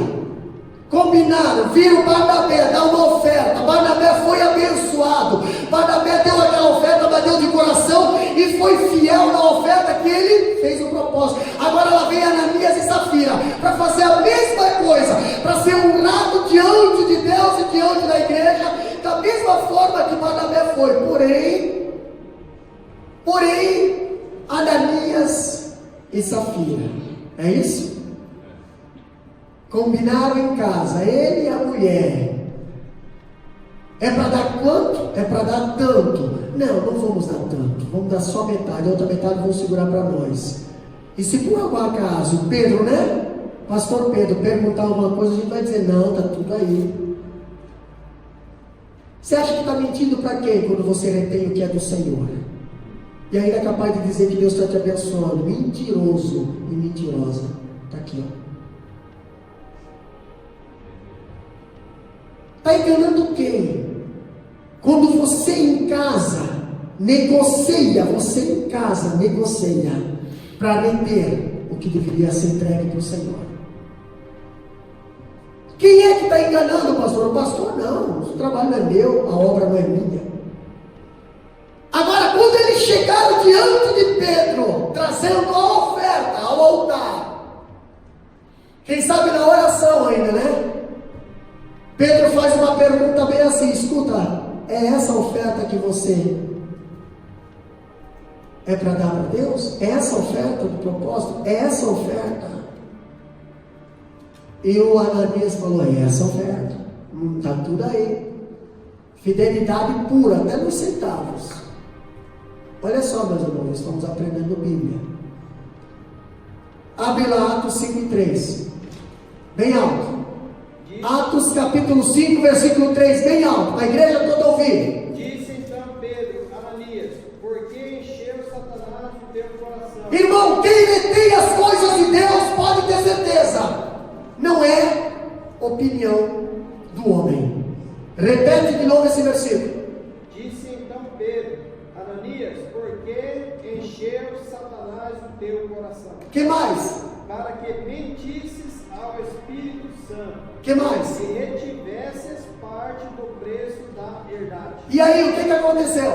combinaram, viram Barnabé dar uma oferta. Barnabé foi abençoado, Barnabé deu aquela oferta, mas deu de coração e foi fiel na oferta que ele fez o propósito. Agora lá vem Ananias e Safira para fazer a mesma coisa, para ser honrado diante de Deus e diante da igreja, da mesma forma que Barnabé foi. Porém, Ananias e Safira, é isso? Combinaram em casa, ele e a mulher. É para dar quanto? É para dar tanto. Não vamos dar tanto, vamos dar só metade, a outra metade vamos segurar para nós. E se por algum acaso Pedro, né? Pastor Pedro perguntar alguma coisa, a gente vai dizer: não, está tudo aí. Você acha que está mentindo para quem quando você retém o que é do Senhor? E ainda é capaz de dizer que Deus está te abençoando. Mentiroso e mentirosa. Está aqui, ó. Está enganando quem? Quando você em casa negocia, para vender o que deveria ser entregue para o Senhor. Quem é que está enganando o pastor? O pastor não, o trabalho não é meu, a obra não é minha. Agora, quando eles chegaram diante de Pedro, trazendo a oferta ao altar, quem sabe na oração ainda, né? Pedro faz uma pergunta bem assim: escuta, é essa oferta que você é para dar para Deus? É essa oferta do propósito? É essa oferta? E o Ananias falou: é essa oferta. Está tudo aí. Fidelidade pura, até nos centavos. Olha só, meus irmãos, estamos aprendendo Bíblia. Abre lá Atos 5:3. Bem alto. Atos capítulo 5, versículo 3, bem alto, a igreja toda ouvir. Disse então Pedro, Ananias, por que encheu Satanás o teu coração? Irmão, quem retém as coisas de Deus pode ter certeza, não é opinião do homem. Repete de novo esse versículo. Disse então Pedro, Ananias, por que encheu Satanás o teu coração? Que mais? Para que mentisses ao Espírito Santo. Que mais? E retivesses parte do preço da herdade. E aí, o que aconteceu?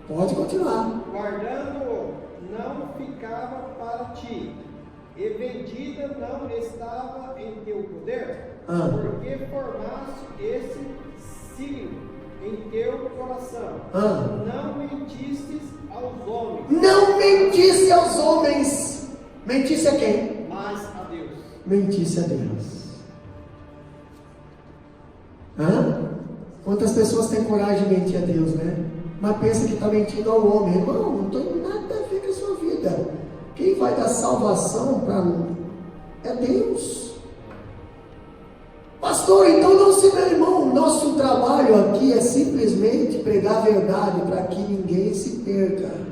Pode continuar. Guardando-o não ficava para ti, e vendida não estava em teu poder, porque formaste esse signo em teu coração. Não mentistes aos homens. Não mentisse aos homens. Mentisse a quem? Mas a Deus. Mentisse a Deus. Quantas pessoas têm coragem de mentir a Deus, né? Mas pensa que está mentindo ao homem. Irmão, não tem nada a ver com a sua vida. Quem vai dar salvação para é Deus. Pastor, então não se meu irmão, nosso trabalho aqui é simplesmente pregar a verdade para que ninguém se perca.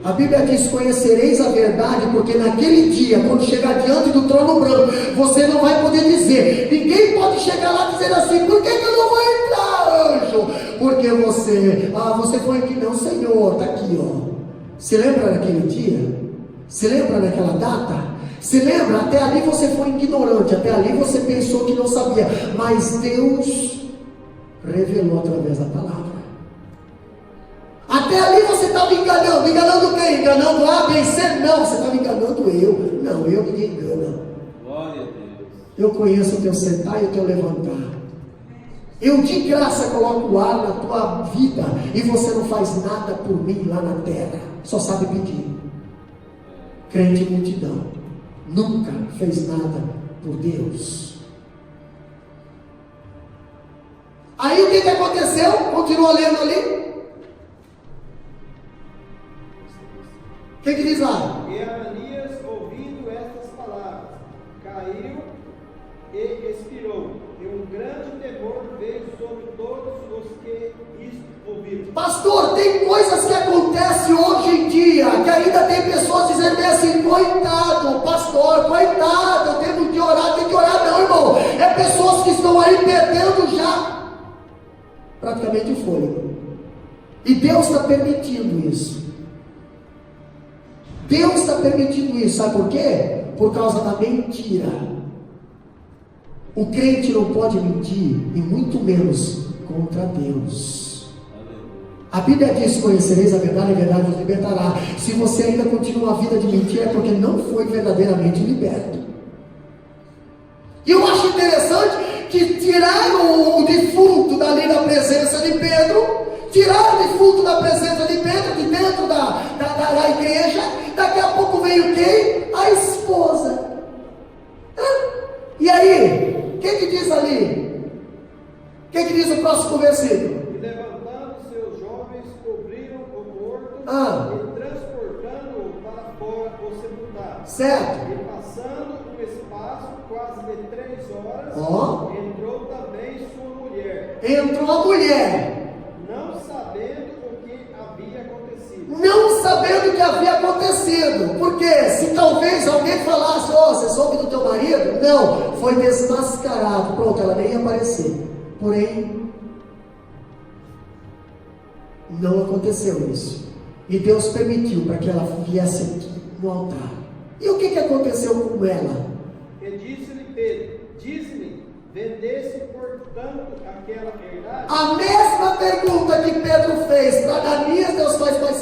A Bíblia diz: conhecereis a verdade, porque naquele dia, quando chegar diante do trono branco, você não vai poder dizer, ninguém pode chegar lá e dizer assim: por que eu não vou entrar, anjo? Porque você foi aqui, não, Senhor, está aqui, ó. Se lembra daquele dia? Se lembra daquela data? Se lembra? Até ali você foi ignorante, até ali você pensou que não sabia, mas Deus revelou através da palavra. Até ali você estava enganando. Enganando quem? Enganando A, B, C? Não, você estava enganando eu. Não, eu ninguém engana. Glória a Deus. Eu conheço o teu sentar e o teu levantar. Eu de graça coloco o ar na tua vida e você não faz nada por mim lá na terra. Só sabe pedir. Crente multidão. Nunca fez nada por Deus. Aí o que aconteceu? Continua lendo ali. O que diz lá? E Ananias, ouvindo estas palavras, caiu e expirou, e um grande temor veio sobre todos os que isto ouviram. Pastor, tem coisas que acontecem hoje em dia, que ainda tem pessoas dizendo assim: coitado, pastor, coitado, eu tenho que orar, tem que orar. Não, irmão, é pessoas que estão aí perdendo já praticamente o fôlego, e Deus está permitindo isso. Deus está permitindo isso, sabe por quê? Por causa da mentira. O crente não pode mentir, e muito menos contra Deus. A Bíblia diz: conhecereis a verdade vos libertará. Se você ainda continua a vida de mentira, é porque não foi verdadeiramente liberto. E eu acho interessante que tiraram o defunto dali da presença de Pedro, tiraram o defunto da presença de Pedro, de dentro da igreja. Daqui a pouco veio quem? A esposa. E aí? O que diz ali? O que diz o próximo versículo? E levantando seus jovens, cobriram o morto e transportando-o para fora o sepultar. Certo. E passando um espaço quase de 3 horas, entrou também sua mulher. Entrou a mulher. Não sabendo o que havia acontecido. Não sabendo o que havia acontecido. Porque se talvez alguém falasse: você soube do teu marido? Não, foi desmascarado. Pronto, ela nem ia aparecer. Porém, não aconteceu isso. E Deus permitiu para que ela viesse aqui no altar. E o que aconteceu com ela? E disse-lhe Pedro: diz-me, vendesse portanto aquela herdade? A mesma pergunta que Pedro fez para Ananias, Deus faz para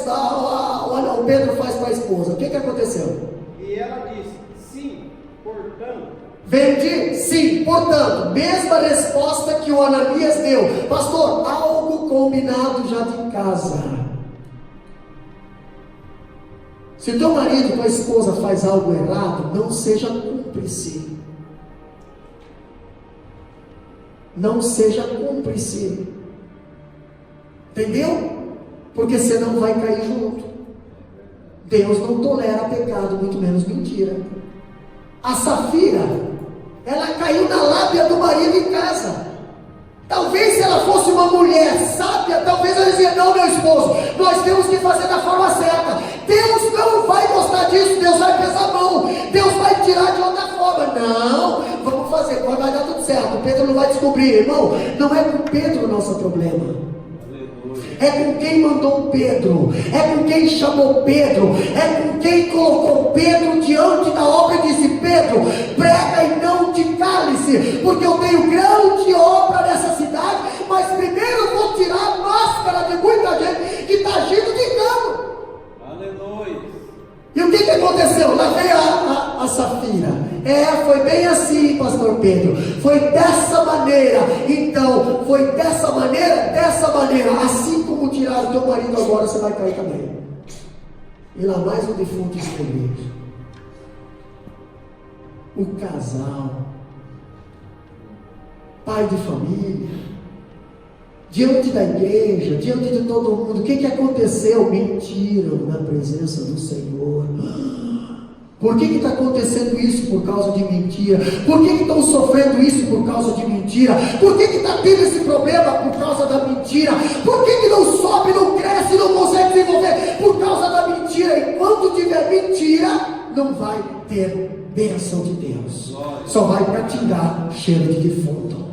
o Pedro faz para a esposa. O que aconteceu? E ela disse: sim, portanto. Vendi? Sim, portanto, mesma resposta que o Ananias deu. Pastor, algo combinado já de casa. Se teu marido, tua esposa faz algo errado, não seja cúmplice. Não seja cúmplice. Entendeu? Porque senão vai cair junto. Deus não tolera pecado, muito menos mentira. A Safira, ela caiu na lábia do marido em casa. Talvez se ela fosse uma mulher sábia, talvez ela dizia: não, meu esposo, nós temos que fazer da forma certa. Deus não vai gostar disso, Deus vai pesar a mão, Deus vai tirar de outra forma. Não, vamos fazer, vai dar tudo certo. Pedro não vai descobrir, irmão. Não é com Pedro o nosso problema. É com quem mandou Pedro, é com quem chamou Pedro, é com quem colocou Pedro diante da obra e disse: Pedro, prega e não te cale-se, porque eu tenho grande obra nessa cidade, mas primeiro eu vou tirar a máscara de muita gente que está agindo de engano. Aleluia. E o que aconteceu? Lá veio a Safira. Foi bem assim, pastor Pedro. Foi dessa maneira. Então, foi dessa maneira. Assim como tiraram teu marido, agora você vai cair também. E lá mais o defunto escolhido. O casal, pai de família, diante da igreja, diante de todo mundo, o que aconteceu? Mentiram na presença do Senhor. Por que está acontecendo isso? Por causa de mentira. Por que estão sofrendo isso? Por causa de mentira. Por que está tendo esse problema? Por causa da mentira. Por que não sobe, não cresce, não consegue desenvolver? Por causa da mentira. Enquanto tiver mentira, não vai ter bênção de Deus. Só vai praticar cheiro de defunto.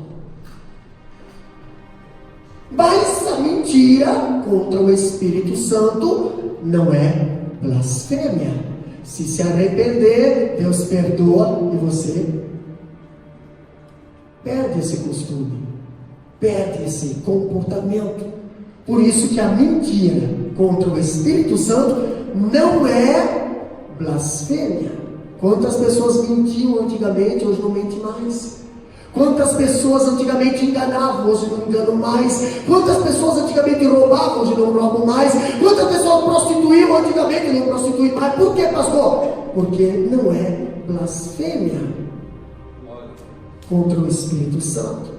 Mas a mentira contra o Espírito Santo não é blasfêmia. Se arrepender, Deus perdoa e você perde esse costume, perde esse comportamento. Por isso que a mentira contra o Espírito Santo não é blasfêmia. Quantas pessoas mentiam antigamente, hoje não mente mais. Quantas pessoas antigamente enganavam, hoje não enganam mais. Quantas pessoas antigamente roubavam, hoje não roubam mais. Quantas pessoas prostituíam antigamente, não prostituem mais. Por quê, pastor? Porque não é blasfêmia contra o Espírito Santo.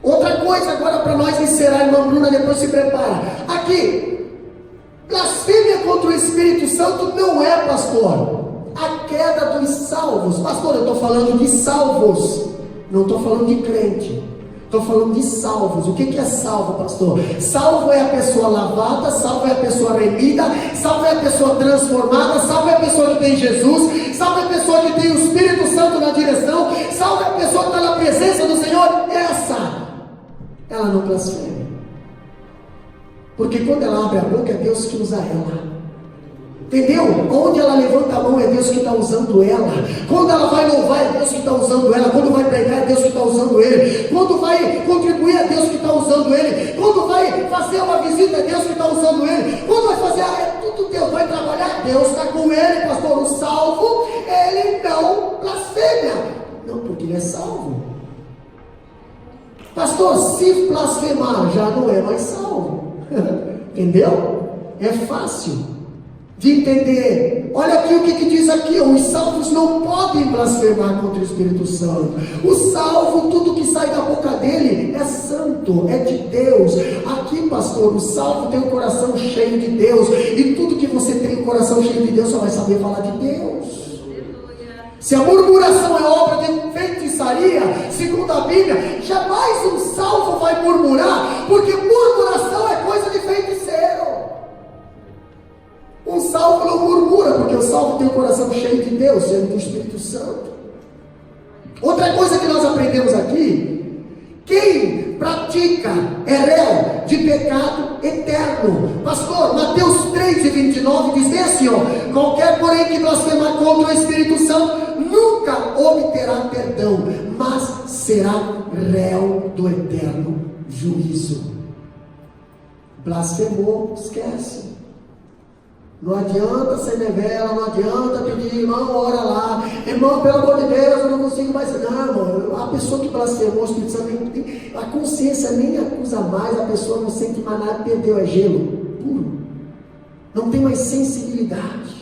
Outra coisa agora para nós encerrar, irmã Bruna, depois se prepara. Aqui, blasfêmia contra o Espírito Santo não é, pastor, a queda dos salvos. Pastor, eu estou falando de salvos, não estou falando de crente, estou falando de salvos. O que é salvo, pastor? Salvo é a pessoa lavada, salvo é a pessoa remida, salvo é a pessoa transformada, salvo é a pessoa que tem Jesus, salvo é a pessoa que tem o Espírito Santo na direção, salvo é a pessoa que está na presença do Senhor. Ela não blasfema, porque quando ela abre a boca é Deus que usa ela. Entendeu? Onde ela levanta a mão é Deus que está usando ela. Quando ela vai louvar é Deus que está usando ela. Quando vai pregar é Deus que está usando ele. Quando vai contribuir é Deus que está usando ele. Quando vai fazer uma visita é Deus que está usando ele. Quando vai fazer, é tudo Deus. Vai trabalhar, Deus está com ele, pastor. O salvo, ele não blasfêmia. Não, porque ele é salvo. Pastor, se blasfemar já não é mais salvo. Entendeu? É fácil de entender. Olha aqui o que diz aqui: os salvos não podem blasfemar contra o Espírito Santo. O salvo, tudo que sai da boca dele é santo, é de Deus. Aqui, pastor, o salvo tem o coração cheio de Deus, e tudo que você tem o coração cheio de Deus só vai saber falar de Deus. Se a murmuração é obra de feitiçaria, segundo a Bíblia, jamais um salvo vai murmurar, porque murmuração é coisa de feiticeiro. Um salvo não murmura, porque o salvo tem o coração cheio de Deus, cheio do Espírito Santo. Outra coisa que nós aprendemos aqui: quem pratica é réu de pecado eterno. Pastor, Mateus 3:29 diz bem assim, ó: qualquer porém que blasfemar contra o Espírito Santo nunca obterá perdão, mas será réu do eterno juízo. Blasfemou, esquece. Não adianta ser revela, não adianta pedir, irmão, ora lá, irmão, pelo amor de Deus, eu não consigo mais. Não, irmão, a pessoa que blasfemou, o Espírito Santo, a consciência nem acusa mais, a pessoa não sente mais nada, perdeu, é gelo puro, não tem mais sensibilidade.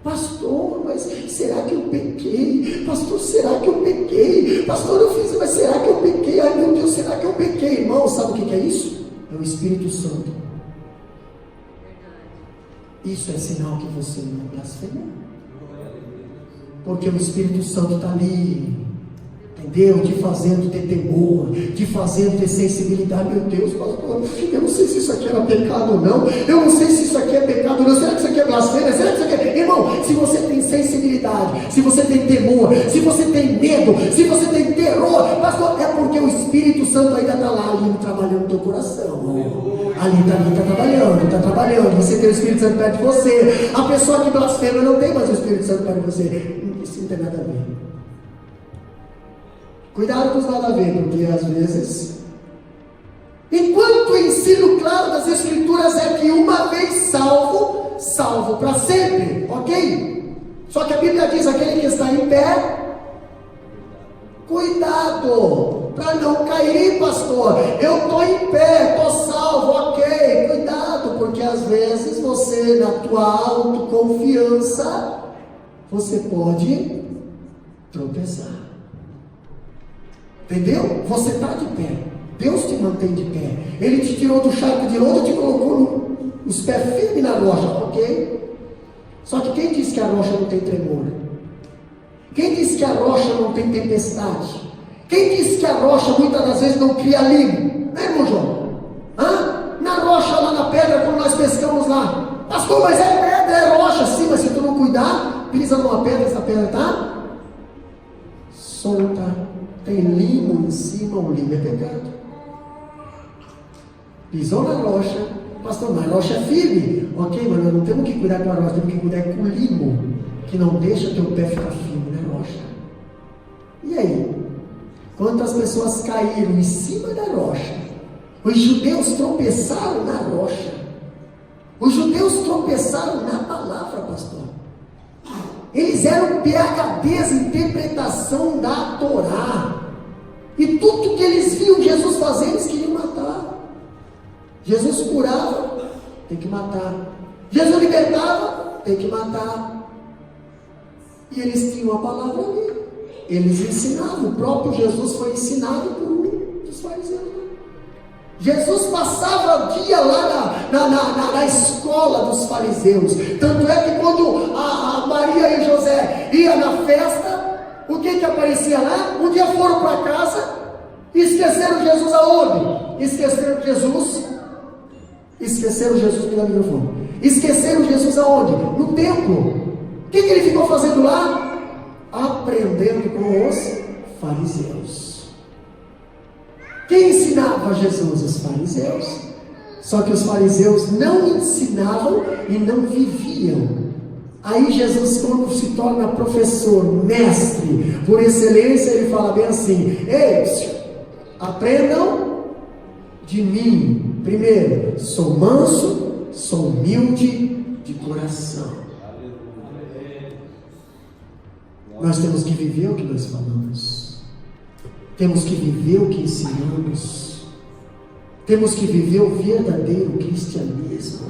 Pastor, mas será que eu pequei? Pastor, será que eu pequei? Pastor, eu fiz, mas será que eu pequei? Ai meu Deus, será que eu pequei? Irmão, sabe o que é isso? É o Espírito Santo. Isso é sinal que você não blasfemou, porque o Espírito Santo está ali, entendeu? Te fazendo ter temor, te fazendo ter sensibilidade. Meu Deus, pastor, eu não sei se isso aqui era pecado ou não, eu não sei se isso aqui é pecado ou não, será que isso aqui é blasfêmia? Será que isso aqui é... Irmão, se você tem sensibilidade, se você tem temor, se você tem medo, se você tem terror, pastor, é porque o Espírito Santo ainda está lá, ali trabalhando no teu coração. Ali está trabalhando. Você tem o Espírito Santo perto de você. A pessoa que blasfema não tem mais o Espírito Santo perto de você. Isso não tem nada a ver. Cuidado com os nada a ver, porque às vezes, enquanto o ensino claro das Escrituras é que uma vez salvo, salvo para sempre, ok? Só que a Bíblia diz: aquele que está em pé, cuidado para não cair, pastor. Eu estou em pé, estou salvo, ok, cuidado, porque às vezes você, na tua autoconfiança, você pode tropeçar. Entendeu? Você está de pé, Deus te mantém de pé, Ele te tirou do charco de lodo e te colocou os pés firmes na rocha, ok? Só que quem disse que a rocha não tem tremor? Quem disse que a rocha não tem tempestade? Quem disse que a rocha muitas das vezes não cria limo? Né, irmão João? Na rocha, lá na pedra, quando nós pescamos lá, pastor, mas é pedra, é rocha, sim, mas se tu não cuidar, pisa numa pedra, essa pedra está solta, tem limo em cima, o limo é pecado. Pisou na rocha, pastor, mas a rocha é firme, ok, mas nós não temos que cuidar com a rocha, temos que cuidar com o limo, que não deixa teu pé ficar firme na rocha. E aí? Quantas pessoas caíram em cima da rocha? Os judeus tropeçaram na rocha. Os judeus tropeçaram na palavra, pastor. Eles eram PhDs em interpretação da Torá. E tudo que eles viam Jesus fazer, eles queriam matar. Jesus curava, tem que matar. Jesus libertava, tem que matar. E eles tinham a palavra ali. Eles ensinavam. O próprio Jesus foi ensinado por um dos fariseus. Jesus passava o dia lá na escola dos fariseus. Tanto é que quando a Maria e José iam na festa, o que aparecia lá? Um dia foram para casa e esqueceram Jesus aonde? Esqueceram Jesus. Esqueceram Jesus pelo microfone. Esqueceram Jesus aonde? No templo. O que ele ficou fazendo lá? Aprendendo com os fariseus. Quem ensinava Jesus? Os fariseus. Só que os fariseus não ensinavam e não viviam. Aí Jesus, quando se torna professor, mestre, por excelência, ele fala bem assim: ei, aprendam de mim. Primeiro, sou manso, sou humilde de coração. Nós temos que viver o que nós falamos. Temos que viver o que ensinamos. Temos que viver o verdadeiro cristianismo.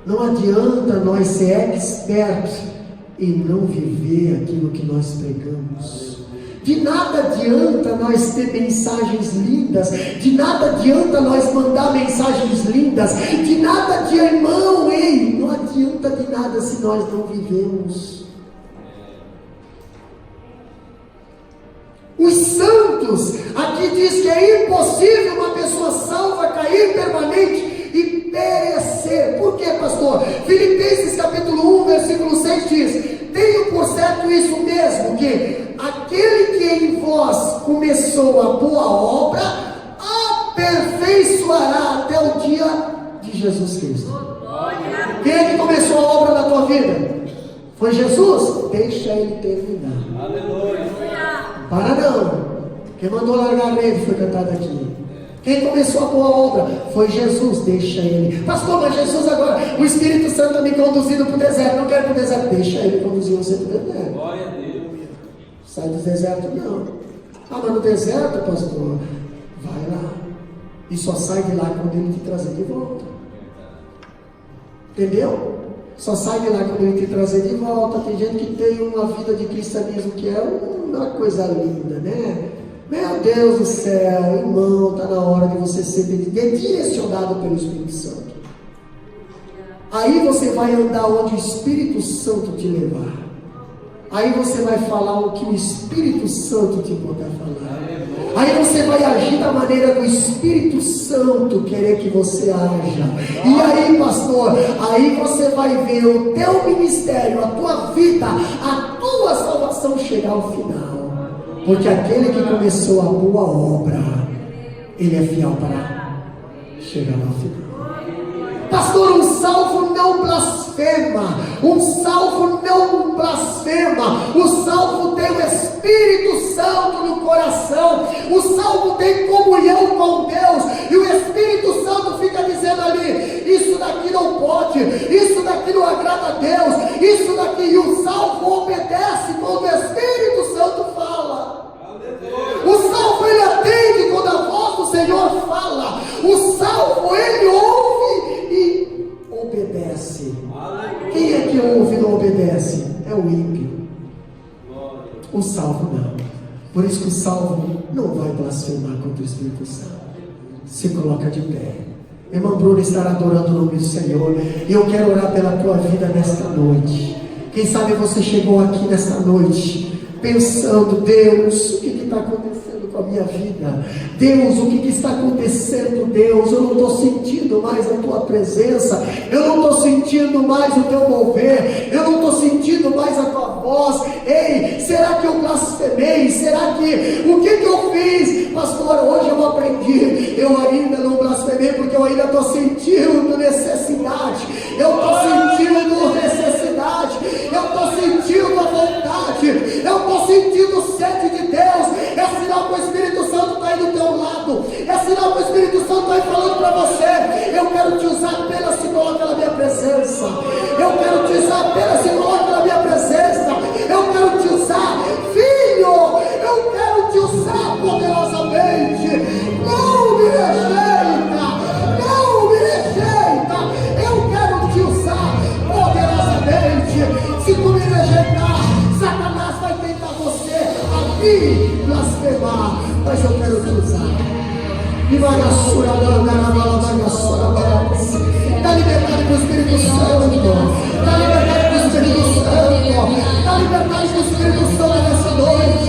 Não adianta nós ser expertos e não viver aquilo que nós pregamos. De nada adianta nós ter mensagens lindas. De nada adianta nós mandar mensagens lindas. De nada adianta, irmão, ei, não adianta de nada se nós não vivemos. Os santos, aqui diz que é impossível uma pessoa salva cair permanente e perecer. Por quê, pastor? Filipenses capítulo 1, versículo 6 diz: tenho por certo isso mesmo, que aquele começou a boa obra, aperfeiçoará até o dia de Jesus Cristo. Quem é que começou a obra na tua vida? Foi Jesus? Deixa ele terminar. Aleluia. Para não. Quem mandou largar a rede foi cantado aqui. Quem começou a boa obra foi Jesus, deixa ele. Pastor, mas Jesus agora, o Espírito Santo está me conduzindo para o deserto. Não quero para o deserto, deixa ele conduzir você para o deserto. Glória a Deus. Sai do deserto, não. Ah, mas no deserto, pastor, vai lá. E só sai de lá quando ele te trazer de volta. Entendeu? Só sai de lá quando ele te trazer de volta. Tem gente que tem uma vida de cristianismo que é uma coisa linda, né? Meu Deus do céu, irmão, está na hora de você ser direcionado pelo Espírito Santo. Aí você vai andar onde o Espírito Santo te levar. Aí você vai falar o que o Espírito Santo te botar a falar. Aí você vai agir da maneira do Espírito Santo querer que você haja. E aí, pastor, aí você vai ver o teu ministério, a tua vida, a tua salvação chegar ao final. Porque aquele que começou a boa obra, ele é fiel para chegar ao final. Pastor, um salvo não blasfema. Um salvo não blasfema. O salvo tem o Espírito Santo no coração. O salvo tem comunhão com Deus. E o Espírito Santo fica dizendo ali: isso daqui não pode, isso daqui não agrada a Deus, isso daqui. E o salvo obedece quando o Espírito Santo fala. O salvo ele atende quando a voz do Senhor fala. O salvo ele ouve e obedece. Quem é que ouve e não obedece? É o ímpio. O salvo não. Por isso que o salvo não vai blasfemar contra o Espírito Santo. Se coloca de pé. Irmão Bruno estará adorando o nome do Senhor. E eu quero orar pela tua vida nesta noite. Quem sabe você chegou aqui nesta noite pensando: Deus, o que está acontecendo com a minha vida? Deus, o que está acontecendo? Deus, eu não estou sentindo mais a tua presença, eu não estou sentindo mais o teu mover, eu não estou sentindo mais a tua voz. Ei, será que eu blasfemei? Será que, o que eu fiz? Pastor, hoje eu aprendi, eu ainda não blasfemei porque eu ainda estou sentindo necessidade, eu estou sentindo necessidade, eu estou sentindo a vontade, eu estou sentindo sede de Deus. É sinal que o Espírito Santo está aí do teu lado, é sinal que o Espírito Santo está aí falando para você: eu quero te usar, apenas se coloca na minha presença, eu quero te usar, apenas se coloca na minha presença, eu quero te usar, filho, eu quero te usar poderosamente. Não me rejeita, não me rejeita, eu quero te usar poderosamente. Se tu me rejeitar, Satanás vai tentar você a me blasfemar, mas eu quero te usar. E vai a sua dá liberdade para o Espírito Santo, dá liberdade para o Espírito Santo, dá liberdade para o Espírito Santo nessa noite.